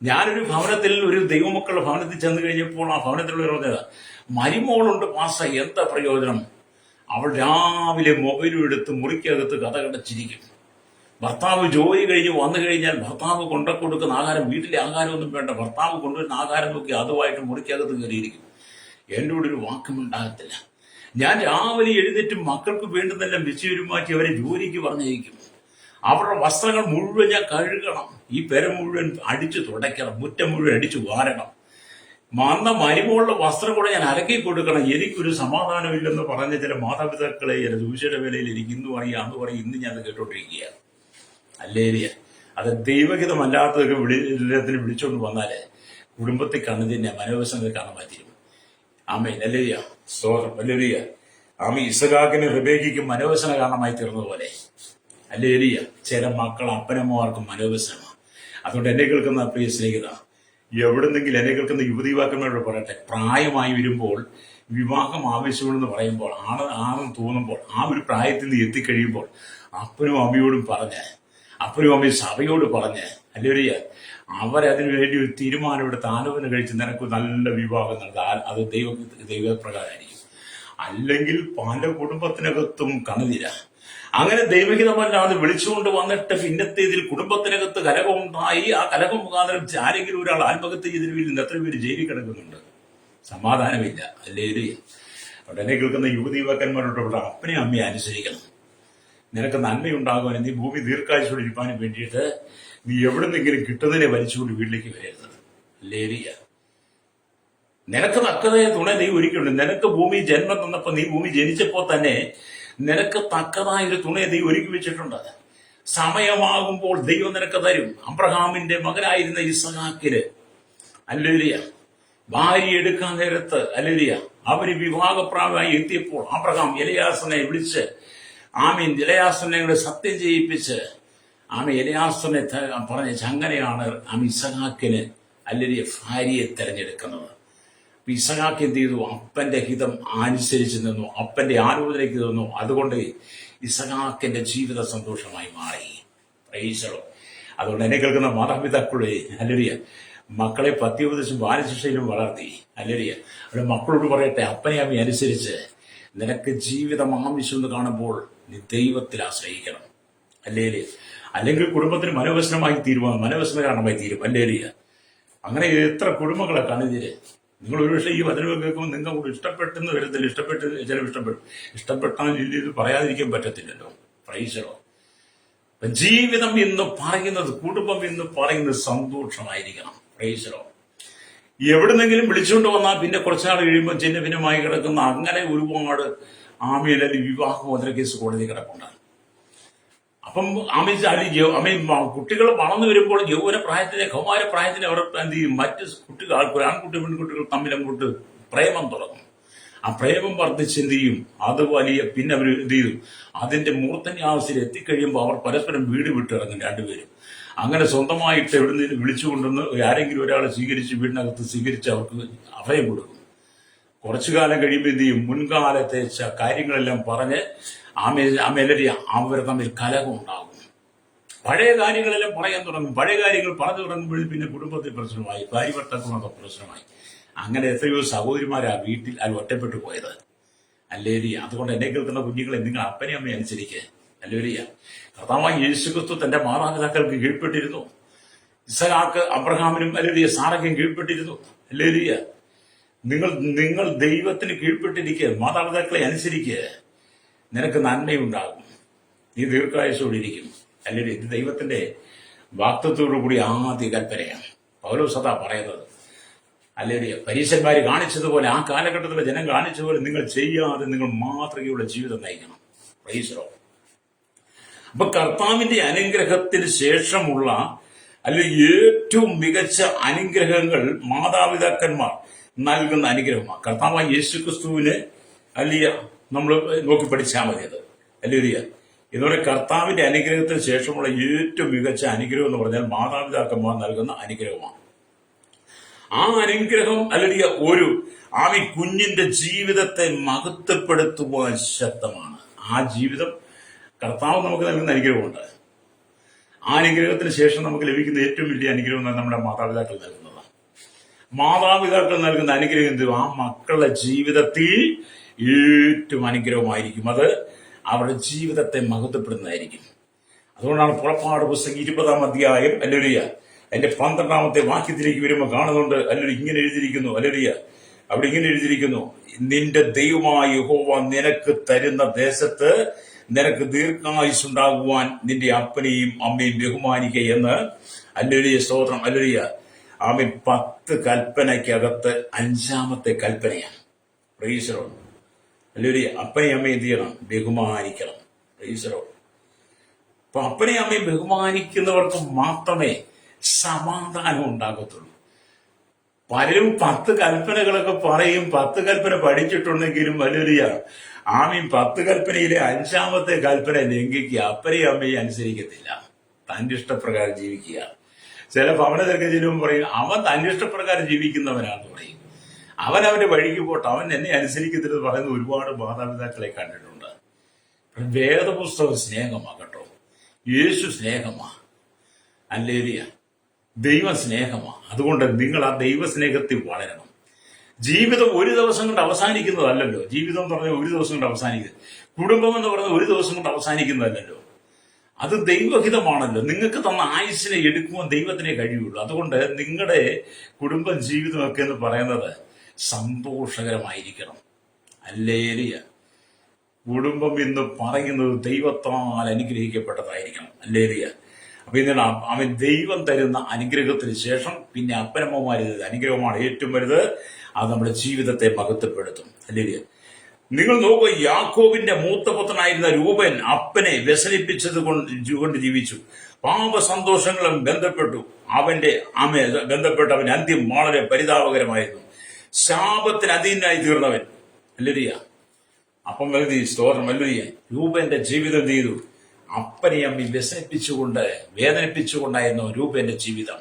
ഞാനൊരു ഭവനത്തിൽ, ഒരു ദൈവമക്കളുടെ ഭവനത്തിൽ ചെന്ന് കഴിഞ്ഞപ്പോൾ ആ ഭവനത്തിലുള്ള പറഞ്ഞത്, മരുമോളുണ്ട് പാസ, എന്താ പ്രയോജനം? അവൾ രാവിലെ മൊബൈലും എടുത്ത് മുറിക്കകത്ത് കഥകടച്ചിരിക്കും. ഭർത്താവ് ജോലി കഴിഞ്ഞ് വന്നു കഴിഞ്ഞാൽ ഭർത്താവ് കൊടുക്കുന്ന ആഹാരം, വീട്ടിലെ ആഹാരമൊന്നും വേണ്ട, ഭർത്താവ് കൊണ്ടുവരുന്ന ആഹാരം നോക്കി അതുമായിട്ട് മുറിക്കകത്ത് കയറിയിരിക്കും. എൻ്റെ കൂടെ ഒരു വാക്കുമുണ്ടാകത്തില്ല. ഞാൻ രാവിലെ എഴുന്നേറ്റ് മക്കൾക്ക് വേണ്ടുന്നെല്ലാം വെച്ചുരുമാറ്റി അവരെ ജോലിക്ക് പറഞ്ഞയക്കും. അവരുടെ വസ്ത്രങ്ങൾ മുഴുവൻ ഞാൻ കഴുകണം, ഈ പെര മുഴുവൻ അടിച്ചു തുടയ്ക്കണം, മുറ്റം മുഴുവൻ അടിച്ചു വാരണം, മരുമകളുടെ വസ്ത്രം കൂടെ ഞാൻ അലക്കി കൊടുക്കണം. എനിക്കൊരു സമാധാനമില്ലെന്ന് പറഞ്ഞ ചില മാതാപിതാക്കളെ ചില ദൂഷ്യയുടെ വേലയിൽ എനിക്ക് ഇന്ന് പറയും, അന്ന് പറയും, ഇന്ന് ഞാൻ അത് കേട്ടോണ്ടിരിക്കുകയാണ്. ഹല്ലേലൂയ. അത് ദൈവഹിതമല്ലാത്തതൊക്കെ വിളിച്ചോണ്ട് വന്നാല് കുടുംബത്തിൽ കണ്ണതിന്റെ മനോവ്യസനത്തെ കാണാൻ പറ്റും. ആമേൻ. ഹല്ലേലൂയ. സ്തോത്രം. ഹല്ലേലൂയ. ഇസഹാക്കിനും റിബേക്കയ്ക്കും മനോവ്യസന കാരണമായി തീർന്നതുപോലെ ഹല്ലേലൂയ ചില മക്കൾ അപ്പനമ്മമാർക്കും മനോവ്യസനമാണ്. അതുകൊണ്ട് എന്നെ കേൾക്കുന്ന പ്രിയ സ്നേഹിത, എവിടെന്നെങ്കിലും എന്നെ കേൾക്കുന്ന യുവതീവാക്കന്മാരോട് പറയട്ടെ, പ്രായമായി വരുമ്പോൾ വിവാഹം ആവശ്യമുണ്ടെന്ന് പറയുമ്പോൾ, ആണെന്ന് തോന്നുമ്പോൾ, ആ ഒരു പ്രായത്തിൽ നിന്ന് എത്തിക്കഴിയുമ്പോൾ അപ്പനും അമ്മയോടും പറഞ്ഞ്, അപ്പനും അമ്മയും സഭയോട് പറഞ്ഞ് ഹല്ലേലൂയ അവരതിനു വേണ്ടി ഒരു തീരുമാനമെടുത്ത് ആലോചന കഴിച്ച് നിനക്ക് നല്ല വിവാഹം നടത്താൽ അത് ദൈവപ്രകാരമായിരിക്കും. അല്ലെങ്കിൽ പല കുടുംബത്തിനകത്തും കണ്ണുനീര. അങ്ങനെ ദൈവഹിതമല്ലാതെ വിളിച്ചുകൊണ്ട് വന്നിട്ട് പിന്നത്തെ ഇതിൽ കുടുംബത്തിനകത്ത് കലഹം ഉണ്ടായി. ആ കലഹം മുഖാന്തരം ആരെങ്കിലും ഒരാൾ ആത്മഹത്യ ചെയ്തതിന് വീട്ടിൽ എത്ര പേര് ജയിലിൽ കിടക്കുന്നുണ്ട്? സമാധാനമില്ല. അല്ലേ? ഉടനെ കേൾക്കുന്ന യുവതി യുവാക്കന്മാരോട് അപ്പനെ അമ്മയെ അനുസരിക്കണം. നിനക്ക് നന്മയുണ്ടാകുവാൻ, നീ ഭൂമി ദീർഘായുസ്സോടെ ഇരിക്കാനും വേണ്ടിയിട്ട് നീ എവിടെ നിന്നെങ്കിലും കിട്ടുന്നതിനെ വലിച്ചുകൊണ്ട് വീട്ടിലേക്ക് വരരുത്. അല്ലേ? നിനക്ക് തക്കതായ തുണ നീ ഒരുക്കിയിട്ടുണ്ട്. നിനക്ക് ഭൂമി ജന്മം തന്നപ്പോ, നീ ഭൂമി ജനിച്ചപ്പോ തന്നെ നിനക്ക് തക്കതായ ഒരു തുണയെ നീ ഒരുക്കി വെച്ചിട്ടുണ്ട്. സമയമാകുമ്പോൾ ദൈവം നിനക്ക് തരും. അബ്രഹാമിന്റെ മകനായിരുന്ന ഇസഹാക്കിന് ഹല്ലേലൂയ ഭാര്യ എടുക്കാൻ നേരത്ത് ഹല്ലേലൂയ അവര് വിവാഹപ്രായമായി എത്തിയപ്പോൾ അബ്രഹാം എലയാസനെ വിളിച്ച് എലയാസനെ സത്യം ചെയ്യിപ്പിച്ച് എലയാസനെ പറഞ്ഞ അങ്ങനെയാണ് ഇസഹാക്കിന് ഹല്ലേലൂയ ഭാര്യയെ തെരഞ്ഞെടുക്കുന്നത്. ഇസഹാക്ക് എന്ത് ചെയ്തു? അപ്പന്റെ ഹിതം അനുസരിച്ച് നിന്നു, അപ്പന്റെ ആലോചനയ്ക്ക് നിന്നു. അതുകൊണ്ട് ഇസഹാക്കിന്റെ ജീവിത സന്തോഷമായി മാറി. പ്രൈസ്. അതുകൊണ്ട് എന്നെ കേൾക്കുന്ന മാതാപിതാക്കളെ ഹല്ലേലൂയ മക്കളെ പത്യോപദേശം ബാലശിക്ഷയിലും വളർത്തി ഹല്ലേലൂയ അവിടെ മക്കളോട് പറയട്ടെ, അപ്പനെ അമ്മ അനുസരിച്ച് നിനക്ക് ജീവിതം ആവശ്യം എന്ന് കാണുമ്പോൾ നീ ദൈവത്തിൽ ആശ്രയിക്കണം. ഹല്ലേലൂയ. അല്ലെങ്കിൽ കുടുംബത്തിന് മനോവ്യസനമായി മനോവ്യസനകാരണമായി തീരും. ഹല്ലേലൂയ. അങ്ങനെ എത്ര കുടുംബങ്ങളെ കണിതിര്. നിങ്ങൾ ഒരുപക്ഷെ ഈ വചനം കേൾക്കുമ്പോൾ നിങ്ങൾക്ക് കൂടെ ഇഷ്ടപ്പെട്ടെന്ന് വരത്തില്ല. ഇഷ്ടപ്പെട്ടാൽ ഇത് പറയാതിരിക്കാൻ പറ്റത്തില്ലല്ലോ. പ്രൈസോ. ജീവിതം എന്ന് പറയുന്നത്, കുടുംബം എന്ന് പറയുന്നത് സന്തോഷമായിരിക്കണം. പ്രൈസോ. എവിടുന്നെങ്കിലും വിളിച്ചുകൊണ്ട് വന്നാൽ പിന്നെ കുറച്ചാൾ കഴിയുമ്പോൾ ചിന്ന ഭിന്നമായി കിടക്കുന്ന അങ്ങനെ ഒരുപാട് അല്ലെങ്കിൽ വിവാഹമോചന കേസ് കോടതി കിടപ്പുണ്ട്. അപ്പം കുട്ടികൾ വളർന്നു വരുമ്പോൾ യൗവന പ്രായത്തിലെ കൗമാര പ്രായത്തിലെ അവർ എന്ത് ചെയ്യും? മറ്റ് കുട്ടികൾ, ആൺകുട്ടി പെൺകുട്ടികൾ തമ്മിൽ അങ്ങോട്ട് പ്രേമം തുടങ്ങും. ആ പ്രേമം വർദ്ധിച്ച് എന്ത് ചെയ്യും? അത് വലിയ പിന്നെ അവർ എന്ത് ചെയ്തു? അതിന്റെ മൂർധന്യാവസ്ഥയിൽ എത്തിക്കഴിയുമ്പോൾ അവർ പരസ്പരം വീട് വിട്ടിറങ്ങും രണ്ടുപേരും. അങ്ങനെ സ്വന്തമായിട്ട് എവിടെ നിന്ന് വിളിച്ചുകൊണ്ടുവന്ന് ആരെങ്കിലും ഒരാളെ സ്വീകരിച്ച് വീടിനകത്ത് സ്വീകരിച്ച് അവർക്ക് അഭയം കൊടുക്കും. കുറച്ചു കാലം കഴിയുമ്പോൾ എന്ത് ചെയ്യും? മുൻകാലത്തെ കാര്യങ്ങളെല്ലാം പറഞ്ഞ് അവർ തമ്മിൽ കലഹം ഉണ്ടാകും. പഴയ കാര്യങ്ങളെല്ലാം പറയാൻ തുടങ്ങും. പഴയ കാര്യങ്ങൾ പറഞ്ഞു തുടങ്ങുമ്പോഴും പിന്നെ കുടുംബത്തിൽ പ്രശ്നമായി, ഭാര്യഭർത്താക്കന്മാർക്ക് പ്രശ്നമായി. അങ്ങനെ എത്രയോ സഹോദരിമാരാ വീട്ടിൽ അത് ഒറ്റപ്പെട്ടു പോയത്. ഹല്ലേലൂയ. അതുകൊണ്ട് എന്നെ കേൾക്കുന്ന കുഞ്ഞുങ്ങളെ നിങ്ങൾ അപ്പനെ അമ്മയെ അനുസരിക്കുക. ഹല്ലേലൂയ. കർത്താവായ യേശുക്രിസ്തു തന്റെ മാതാപിതാക്കൾക്ക് കീഴ്പ്പെട്ടിരുന്നു. ഇസഹാക്ക് അബ്രഹാമിനും ഹല്ലേലൂയ സാറയ്ക്കും കീഴ്പ്പെട്ടിരുന്നു. ഹല്ലേലൂയ. നിങ്ങൾ ദൈവത്തിന് കീഴ്പ്പെട്ടിരിക്കുക, മാതാപിതാക്കളെ അനുസരിക്കുക. നിനക്ക് നന്മയുണ്ടാകും, നീ ദീർഘായുസ്സോടിരിക്കും. അല്ലെങ്കിൽ ഇത് ദൈവത്തിന്റെ വാക്തത്തോടു കൂടി ആദ്യ കൽപ്പനയാണ്. പൗലോസ് അതാ പറയുന്നത്. അല്ലെങ്കിൽ പരീശന്മാര് കാണിച്ചതുപോലെ, ആ കാലഘട്ടത്തിലെ ജനം കാണിച്ചതുപോലെ നിങ്ങൾ ചെയ്യാതെ നിങ്ങൾ മാതൃകയുള്ള ജീവിതം നയിക്കണം. Price the Lord. അപ്പൊ കർത്താവിന്റെ അനുഗ്രഹത്തിന് ശേഷമുള്ള അല്ലെങ്കിൽ ഏറ്റവും മികച്ച അനുഗ്രഹങ്ങൾ മാതാപിതാക്കന്മാർ നൽകുന്ന അനുഗ്രഹമാണ്. കർത്താവായ യേശുക്രിസ്തുവിന് അല്ലിയ നമ്മൾ നോക്കി പഠിച്ചാൽ മതി. അത് അല്ലേരിയ ഇതുപോലെ കർത്താവിന്റെ അനുഗ്രഹത്തിന് ശേഷമുള്ള ഏറ്റവും മികച്ച അനുഗ്രഹം എന്ന് പറഞ്ഞാൽ മാതാപിതാക്കന്മാർ നൽകുന്ന അനുഗ്രഹമാണ്. ആ അനുഗ്രഹം അല്ലെങ്കിൽ കുഞ്ഞിന്റെ ജീവിതത്തെ മഹത്വപ്പെടുത്തുവാൻ ശക്തമാണ്. ആ ജീവിതം കർത്താവ് നമുക്ക് നൽകുന്ന അനുഗ്രഹമുണ്ട്. ആ അനുഗ്രഹത്തിന് ശേഷം നമുക്ക് ലഭിക്കുന്ന ഏറ്റവും വലിയ അനുഗ്രഹം നമ്മുടെ മാതാപിതാക്കൾ നൽകുന്നതാണ്. മാതാപിതാക്കൾ നൽകുന്ന അനുഗ്രഹം എന്ത്? ആ മക്കളുടെ ജീവിതത്തിൽ ഏറ്റവും അനുഗ്രഹമായിരിക്കും. അത് അവരുടെ ജീവിതത്തെ മഹത്വപ്പെടുന്നതായിരിക്കും. അതുകൊണ്ടാണ് പുറപ്പാട് പുസ്തകം 20-ാം അധ്യായം ഹല്ലേലൂയ അതിന്റെ 12-ാമത്തെ വാക്യത്തിലേക്ക് വരുമ്പോൾ കാണുന്നുണ്ട്. ഹല്ലേലൂയ ഇങ്ങനെ എഴുതിയിരിക്കുന്നു. ഹല്ലേലൂയ അവിടെ ഇങ്ങനെ എഴുതിയിരിക്കുന്നു: നിന്റെ ദൈവമായ യഹോവ നിനക്ക് തരുന്ന ദേശത്ത് നിനക്ക് ദീർഘായുസ്സുണ്ടാകുവാൻ നിന്റെ അപ്പനെയും അമ്മയും ബഹുമാനിക്കുക എന്ന്. ഹല്ലേലൂയ സ്തോത്രം. ഹല്ലേലൂയ. 10 കൽപ്പനയ്ക്കകത്ത് 5-ാമത്തെ കൽപ്പനയാണ്. Price the lord. ഹല്ലേലൂയ. അപ്പനെയും അമ്മയും എന്ത് ചെയ്യണം? ബഹുമാനിക്കണം. Price the Lord. അപ്പൊ അപ്പനെയും അമ്മയും ബഹുമാനിക്കുന്നവർക്ക് മാത്രമേ സമാധാനം ഉണ്ടാകത്തുള്ളൂ. പലരും 10 കൽപ്പനകളൊക്കെ പറയും, 10 കൽപ്പന പഠിച്ചിട്ടുണ്ടെങ്കിലും ഹല്ലേലൂയ 10 കൽപ്പനയിലെ 5-ാമത്തെ കൽപ്പന ലംഘിക്കുക, അപ്പനെയും അമ്മയും അനുസരിക്കത്തില്ല, തന്റെ ഇഷ്ടപ്രകാരം ജീവിക്കുക. ചില ഭവനത്തിലൊക്കെ ചെല്ലുമ്പോൾ പറയും അവൻ തന്റെ ഇഷ്ടപ്രകാരം ജീവിക്കുന്നവനാണെന്ന് പറയും. അവൻ അവന്റെ വഴിക്ക് പോട്ടെ, അവൻ എന്നെ അനുസരിക്കത്തില്ലെന്ന് പറയുന്ന ഒരുപാട് മാതാപിതാക്കളെ കണ്ടിട്ടുണ്ട്. വേദപുസ്തകം സ്നേഹമാ കേട്ടോ. യേശു സ്നേഹമാ. ഹല്ലേലൂയ. ദൈവ സ്നേഹമാ. അതുകൊണ്ട് നിങ്ങൾ ആ ദൈവസ്നേഹത്തിൽ വളരണം. ജീവിതം ഒരു ദിവസം കൊണ്ട് അവസാനിക്കുന്നതല്ലല്ലോ. ജീവിതം എന്ന് പറഞ്ഞാൽ ഒരു ദിവസം കൊണ്ട് അവസാനിക്കുന്നത്. കുടുംബം എന്ന് പറയുന്നത് ഒരു ദിവസം കൊണ്ട് അവസാനിക്കുന്നതല്ലോ. അത് ദൈവഹിതമാണല്ലോ. നിങ്ങൾക്ക് തന്ന ആയുസ്സിനെ എടുക്കുവാൻ ദൈവത്തിനെ കഴിയുള്ളൂ. അതുകൊണ്ട് നിങ്ങളുടെ കുടുംബ ജീവിതമൊക്കെ എന്ന് പറയുന്നത് സന്തോഷകരമായിരിക്കണം. ഹല്ലേലൂയ. കുടുംബം എന്ന് പറയുന്നത് ദൈവത്താൽ അനുഗ്രഹിക്കപ്പെട്ടതായിരിക്കണം. ഹല്ലേലൂയ. അപ്പൊ എന്താണ് അവൻ ദൈവം തരുന്ന അനുഗ്രഹത്തിന് ശേഷം പിന്നെ അപ്പനമ്മമാര് അനുഗ്രഹമാണ് ഏറ്റവും വലുത്. അത് നമ്മുടെ ജീവിതത്തെ മഹത്വപ്പെടുത്തും. ഹല്ലേലൂയ. നിങ്ങൾ നോക്കുക, യാക്കോബിന്റെ മൂത്തപുത്രനായിരുന്ന രൂപൻ അപ്പനെ വ്യസനിപ്പിച്ചത് കൊണ്ട് ജീവിച്ചു. പാപ സന്തോഷങ്ങളും ബന്ധപ്പെട്ട് അവന്റെ അന്ത്യം വളരെ പരിതാപകരമായിരുന്നു. ശാപത്തിന് അധീനായി തീർന്നവൻ. ഹല്ലേലൂയ. അപ്പം വലുതി സ്തോത്രം. ഹല്ലേലൂയ. രൂപന്റെ ജീവിതം ചെയ്തു. അപ്പനെ അമ്മി വേദനിപ്പിച്ചുകൊണ്ടായിരുന്നു രൂപന്റെ ജീവിതം.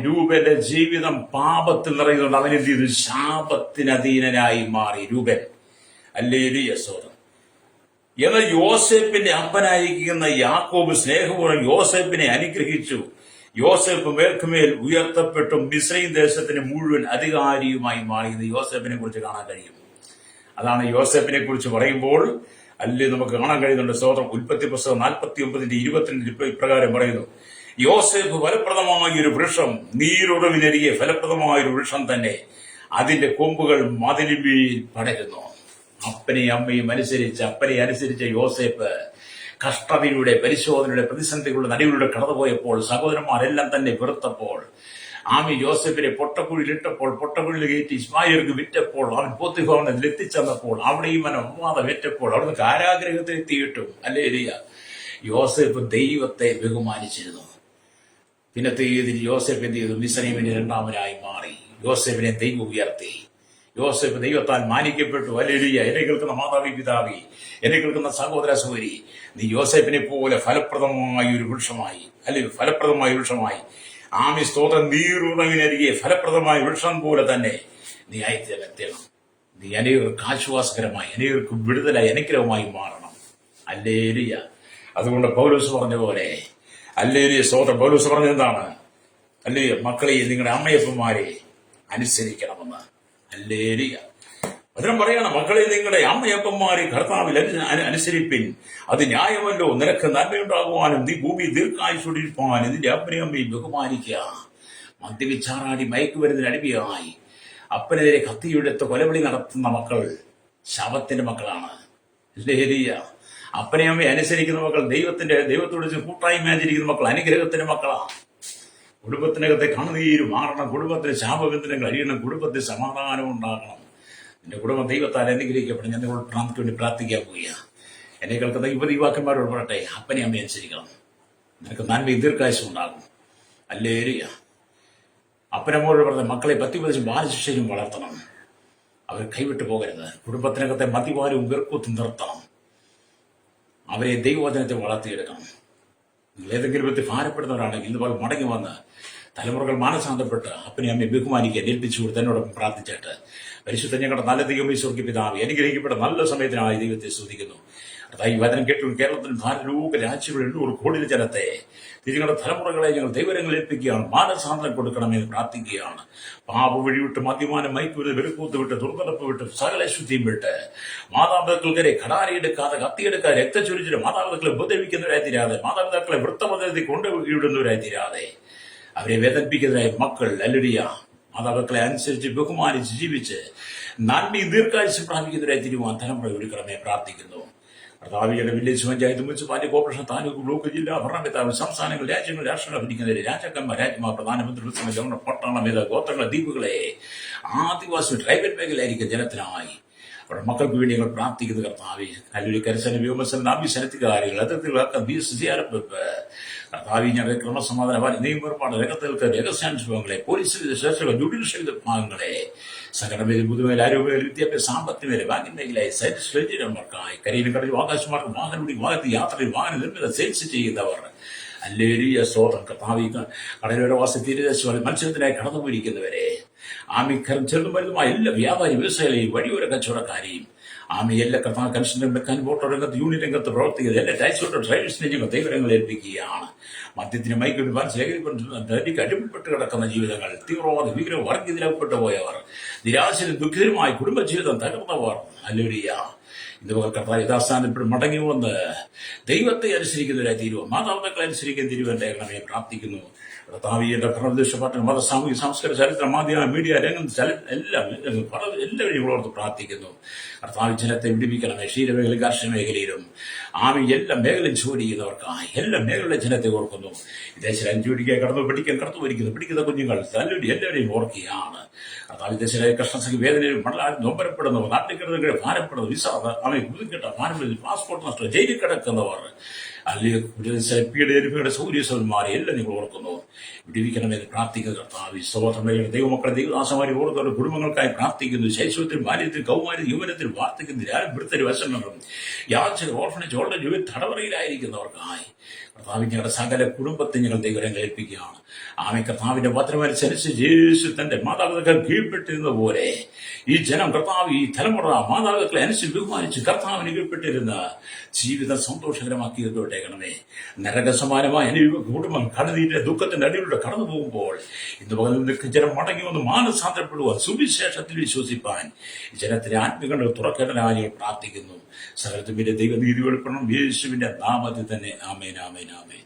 രൂപന്റെ ജീവിതം പാപത്തിൽ നിറയുന്നുണ്ട്. അവൻ എന്ത് ചെയ്തു? ശാപത്തിന് അധീനനായി മാറി രൂപൻ. ഹല്ലേലൂയ. സ്തോത്രം. എന്നാൽ യോസേപ്പിന്റെ അപ്പനായിരിക്കുന്ന യാക്കോബ് സ്നേഹപൂർവ്വം യോസേപ്പിനെ അനുഗ്രഹിച്ചു. യോസേപ്പ് മേൽക്കുമേൽ ഉയർത്തപ്പെട്ടു മിസ്രയീം ദേശത്തിന് മുഴുവൻ അധികാരിയുമായി മാറിയത് യോസേപ്പിനെ കുറിച്ച് കാണാൻ കഴിയും. അതാണ് യോസേപ്പിനെ കുറിച്ച് പറയുമ്പോൾ നമുക്ക് കാണാൻ കഴിയുന്നുണ്ട്. സ്തോത്രം. ഉൽപ്പത്തി പുസ്തകം 49:22 ഇപ്രകാരം പറയുന്നു: യോസേപ്പ് ഫലപ്രദമായൊരു വൃക്ഷം, നീരുറവിനരികെ ഫലപ്രദമായൊരു വൃക്ഷം തന്നെ, അതിന്റെ കൊമ്പുകൾ മതിലിന്മേൽ പടരുന്നു. അപ്പനെ അനുസരിച്ച യോസേപ്പ് കഷ്ടതയുടെ, പരിശോധനയുടെ, പ്രതിസന്ധികളുടെ നടുവിലൂടെ കടന്നുപോയപ്പോൾ, സഹോദരന്മാരെല്ലാം തന്നെ വെറുത്തപ്പോൾ, യോസേപ്പിനെ പൊട്ടക്കുഴിയിലിട്ടപ്പോൾ, പൊട്ടക്കുഴിയിൽ കയറ്റി ഇസ്മായിലിക്ക് വിറ്റപ്പോൾ, അവൻ പോത്തിഫാറിൽ എത്തിച്ചെന്നപ്പോൾ, അവിടെയും അവൻ അപവാദം ഏറ്റപ്പോൾ, അവിടുന്ന് കാരാഗ്രഹത്തിൽ എത്തിയിട്ടും ഹല്ലേലൂയ യോസേപ്പ് ദൈവത്തെ ബഹുമാനിച്ചിരുന്നു. പിന്നത്തെ യോസേപ്പ് എന്ത് ചെയ്തു? മിസ്രയീമിന്റെ രണ്ടാമനായി മാറി. യോസേപ്പിനെ ദൈവം ഉയർത്തി. യോസേപ്പ് ദൈവത്താൽ മാനിക്കപ്പെട്ടു. ഹല്ലേലൂയ. എന്നെ കേൾക്കുന്ന മാതാവി, പിതാവി, എന്നെ കേൾക്കുന്ന സഹോദര സഹോദരി, നീ യോസേപ്പിനെ പോലെ ഫലപ്രദമായ ഒരു വൃക്ഷമായി, അല്ലെങ്കിൽ ഫലപ്രദമായ വൃക്ഷമായി. സ്തോത്രം. നീരുറവിനരികെ ഫലപ്രദമായ വൃക്ഷം പോലെ തന്നെ നീ ആയിത്തീരണം. നീ അനേകർക്ക് ആശ്വാസകരമായി, അനേകർക്ക് വിടുതലായി, അനുഗ്രഹമായി മാറണം. ഹല്ലേലൂയ. അതുകൊണ്ട് പൗലോസ് പറഞ്ഞ പോലെ, ഹല്ലേലൂയ സ്തോത്രം, പൗലോസ് പറഞ്ഞത് എന്താണ്? ഹല്ലേലൂയ. മക്കളെ, നിങ്ങളുടെ അമ്മയപ്പന്മാരെ അനുസരിക്കണമെന്ന്. ഹല്ലേലൂയ. വചനം പറയണം, മക്കളെ, നിങ്ങളുടെ അമ്മയപ്പന്മാരെ കർത്താവിൽ അനുസരിപ്പിൻ, അത് ന്യായമല്ലോ. നിനക്ക് നന്മയുണ്ടാകുവാനും നീ ഭൂമി ദീർഘായുസ്സോടിരിപ്പാനും നിന്റെ അപ്പനെയും അമ്മയും ബഹുമാനിക്കുക. മദ്യപിച്ചാറാടി മയക്കുമരുന്നിന് അടിമയായി അപ്പനെതിരെ കത്തിയെടുത്ത് കൊലവിളി നടത്തുന്ന മക്കൾ ശവത്തിന്റെ മക്കളാണ്. ഹല്ലേലൂയ. അപ്പനെ അമ്മയെ അനുസരിക്കുന്ന മക്കൾ ദൈവത്തോട് കൂട്ടായ്മയായിരിക്കുന്ന മക്കൾ അനുഗ്രഹത്തിന്റെ മക്കളാണ്. കുടുംബത്തിനകത്തെ കണ്ണുനീര് മാറണം. കുടുംബത്തിന് ശാപബന്ധനങ്ങൾ അഴിയണം. കുടുംബത്തിൽ സമാധാനം ഉണ്ടാകണം. എന്റെ കുടുംബം ദൈവത്താൽ അനുഗ്രഹിക്കപ്പെടും. ഞാൻ നിങ്ങളോട് പ്രാർത്ഥനയ്ക്ക് വേണ്ടി പ്രാർത്ഥിക്കാൻ പോവുക. എന്നെ കേൾക്കുന്ന യുവാക്കന്മാരോട് പറയട്ടെ, അപ്പനെ അമ്മയെ അനുസരിക്കണം. നിനക്ക് നന്മയും ദീർഘായുസ്സും ഉണ്ടാകും. ഹല്ലേലൂയ. അപ്പനമ്മോട് പറഞ്ഞ മക്കളെ പത്തിപതിച്ചും ബാലശിക്ഷയും വളർത്തണം. അവർ കൈവിട്ടു പോകരുത്. കുടുംബത്തിനകത്തെ മദ്യപാനവും വെറുപ്പത്തും നിർത്തണം. അവരെ ദൈവവചനത്തെ വളർത്തിയെടുക്കണം. നിങ്ങൾ ഏതെങ്കിലും വിധത്തിൽ ഭാരപ്പെടുന്നവരാണെങ്കിൽ ഇതുപോലെ മടങ്ങി വന്ന് തലമുറകൾ മാനസാന്തപ്പെട്ട് അപ്പനെ അമ്മയെ ബഹുമാനിക്കാൻ ഏൽപ്പിച്ചു കൊടുത്ത് എന്നോടൊപ്പം പ്രാർത്ഥിച്ചിട്ട്, പരിശുദ്ധ ഞങ്ങളുടെ നല്ല ദൈവമേ, സ്വർഗ്ഗ പിതാവേ, അനുഗ്രഹിക്കപ്പെട്ട നല്ല സമയത്തിനായി ദൈവത്തെ സ്തുതിക്കുന്നു. ഈ വചനം കേട്ടു കേരളത്തിലും ഭാരതലോക രാജ്യങ്ങളിൽ 800 കോടി ജനത്തെ നിങ്ങളുടെ തലമുറകളെ ഞങ്ങൾ ദൈവരങ്ങൾ ഏൽപ്പിക്കുകയാണ്. മാനസാന്തരം കൊടുക്കണമെന്ന് പ്രാർത്ഥിക്കുകയാണ്. പാപ വഴിവിട്ട്, മദ്യപാനം, മയക്കുമരുന്ന്, വെറുക്കൂത്ത് വിട്ട്, ദുർനടപ്പ് വിട്ട്, സകല ശുദ്ധിയും വിട്ട്, മാതാപിതാക്കൾക്കെതിരെ കടാരിയെടുക്കാതെ, കത്തിയെടുക്കാതെ, രക്തചൊരിച്ചിട്ട് മാതാപിതാക്കളെ ഉപദ്രവിക്കുന്നവരായി തീരാതെ, മാതാപിതാക്കളെ വൃത്തപദ്ധതി കൊണ്ടുവിടുന്നവരായി തീരാതെ, അവരെ വേദനിപ്പിക്കുന്നതായ മക്കൾ ഹല്ലേലൂയ മാതാപിതാക്കളെ അനുസരിച്ച് ബഹുമാനിച്ച് ജീവിച്ച് നന്മയും ദീർഘായുസ്സും പ്രാപിക്കുന്നവരായി തീരുവാൻ തലമുറ ഒരുക്കണമേ പ്രാർത്ഥിക്കുന്നു. കർത്താവിയുടെ village panchayat, municipality, corporation, taluk, block, ജില്ലാ ഭരണപിതാവ്, സംസ്ഥാനങ്ങൾ, രാജ്യങ്ങൾ, രാഷ്ട്രങ്ങൾ ഭരിക്കുന്നവരെ, രാജാക്കന്മാർ, രാജ്യമാർ, പ്രധാനമന്ത്രി, ഗവർണർ, പട്ടണം, ഗോത്രങ്ങളെ, ദ്വീപുകളെ, ആദിവാസി ട്രൈബൽ മേഖലയായിരിക്കും ജനത്തിനായി അവരുടെ മക്കൾക്ക് വേണ്ടി ഞങ്ങൾ പ്രാർത്ഥിക്കുന്ന കർത്താവെ. ഹല്ലേലൂയ. കരസേന, വ്യോമസേന, നാവികസേനക്കാരികൾ, അതിർത്തികളാക്കം കർത്താവെ, ഞങ്ങളുടെ ക്രമസമാധാന നിയമനിർമ്മാണ രംഗത്തേക്ക് രഹസ്യാനുഭവങ്ങളെ, പോലീസ് ശേഷങ്ങൾ, ജുഡീഷ്യൽ വിഭാഗങ്ങളെ, സകലമേഖല, പൊതുമേഖല, ആരോഗ്യമേഖല, വിദ്യാഭ്യാസ, സാമ്പത്തിക മേഖല, ബാങ്കിംഗ് മേഖലയായി, സൈന്യവർക്കായി, കരയിലും കടലിൽ ആകാശമാർക്കും വാഹനത്തിൽ യാത്രയിൽ വാഹന നിർമ്മിത സെയിൽസ് ചെയ്യുന്നവർ, ഹല്ലേലൂയ സ്തോത്രം. കർത്താവെ, കടലോരവാസി, തീരദേശ മത്സരത്തിനായി കടന്നുപോയിരിക്കുന്നവരെ, ചെറുതും വലുതുമായ എല്ലാ വ്യാപാരി വ്യവസായികളെയും, വഴിയോര കച്ചവടക്കാരെയും, ആമി എല്ലാ കർത്താവ് കൺസ്ട്രക്ഷൻ രംഗത്ത് ഓട്ടോ രംഗത്ത് യൂണിയൻ രംഗത്ത് പ്രവർത്തിക്കുന്നത് എല്ലാ ടാക്സിയുടെ ഡ്രൈവേഴ്സിനെ ഞങ്ങൾ ദൈവങ്ങൾ ഏൽപ്പിക്കുകയാണ്. മദ്യത്തിന് മയക്കുമരുന്ന് ശേഖരിക്കൊണ്ട് അടിമപ്പെട്ട് കിടക്കുന്ന ജീവിതങ്ങൾ, തീവ്രവാദ ഭീകര വർഗീയതയിൽപ്പെട്ടു പോയവർ, നിരാശരും ദുഃഖിതരുമായി കുടുംബജീവിതം തകർന്നവർ, ഹല്ലേലൂയ, ഇന്ന് കർത്താവ് യഥാസ്ഥാനത്തിൽ മടങ്ങി വന്ന് ദൈവത്തെ അനുസരിക്കുന്നവരായി തീരുവ, മാതാപിതാക്കളെ അനുസരിക്കുന്ന തീരുവന്റെ ഞങ്ങളെ പ്രാർത്ഥിക്കുന്നു. കർത്താവ് എന്റെ ഭരണദേശപാഠന മത സാമൂഹിക സാംസ്കാരിക ചരിത്ര മാധ്യമ മീഡിയ രംഗം എല്ലാവരെയും ഓർത്ത് പ്രാർത്ഥിക്കുന്നു. കർത്താവ് ജനത്തെ വിടിപ്പിക്കണമേ. ക്ഷീരമേഖല കാർഷിക മേഖലയിലും ആമി എല്ലാ മേഖലയും ജോലി ചെയ്യുന്നവർക്കായി എല്ലാ മേഖലയുടെ ജനത്തെ ഓർക്കുന്നു. വിദേശ ജോലിക്കായി പിടിക്കുന്ന കുഞ്ഞുങ്ങൾ എല്ലാവരെയും ഓർക്കുകയാണ്. കർത്താവ് വിദേശ കർഷക വേദനയിൽ നൊമ്പരപ്പെടുന്നവർ, നാട്ടിൽ കിടന്നവരെ ഭാരപ്പെടുന്നവർ, വിസ അവയെ പുതുക്കിട്ട ഭാരപ്പെടുന്ന പാസ്പോർട്ട് നഷ്ടം, ജയിലിൽ കിടക്കുന്നവർ, അല്ലെങ്കിൽ സൗര്യസന്മാരെ എല്ലാം നിങ്ങൾ ഓർക്കുന്നു. വിടുവിക്കണമെന്ന് പ്രാർത്ഥിക്കുന്ന കർത്താവ് സഹോദരങ്ങളെ ദൈവമക്കളെ ദൈവദാസന്മാരെ ഓർത്തവരുടെ കുടുംബങ്ങൾക്കായി പ്രാർത്ഥിക്കുന്നു. ശൈശവത്തിൽ, ബാല്യത്തിൽ, കൗമാരത്തിൽ, യൗവനത്തിൽ പ്രാർത്ഥിക്കുന്നില്ല. വൃത്തരി വശങ്ങളും യാചക ഓർഫനേജ് ഓൾഡ് ജീവിത തടവറയിലായിരിക്കുന്നവർക്കായി കർത്താവ് ഞങ്ങളുടെ സകല കുടുംബത്തെ ഞങ്ങൾ ദൈവം ഏൽപ്പിക്കുകയാണ്. ആമേ കർത്താവിന്റെ വചനമനുസരിച്ച് യേശു തന്റെ മാതാപിതാക്കൾ കീഴ്പ്പെട്ടിരുന്ന പോലെ ഈ ജനം കർത്താവ് ഈ തലമുറ മാതാപിതാക്കളെ അനുസരിച്ച് ബഹുമാനിച്ച് കർത്താവിന് കീഴ്പ്പെട്ടിരുന്ന ജീവിതം സന്തോഷകരമാക്കിയതോട്ടേക്കണമേ. നരകസമാനമായ കുടുംബം കടലിന്റെ ദുഃഖത്തിന്റെ അടിയിലൂടെ കടന്നു പോകുമ്പോൾ ഇന്ന് പകൽ ജനം മടങ്ങി വന്ന് മാനസാന്തരപ്പെടുവാൻ, സുവിശേഷത്തിൽ വിശ്വസിപ്പാൻ ജനത്തിലെ ആത്മീകണ്ഠ തുറക്കേണ്ടനായി പ്രാർത്ഥിക്കുന്നു. സകലത്തിന്റെ ദൈവനീതി വെളിപ്പെടണം യേശുവിന്റെ നാമത്തിൽ തന്നെ. ആമേൻ, ആമേൻ, ആമേൻ.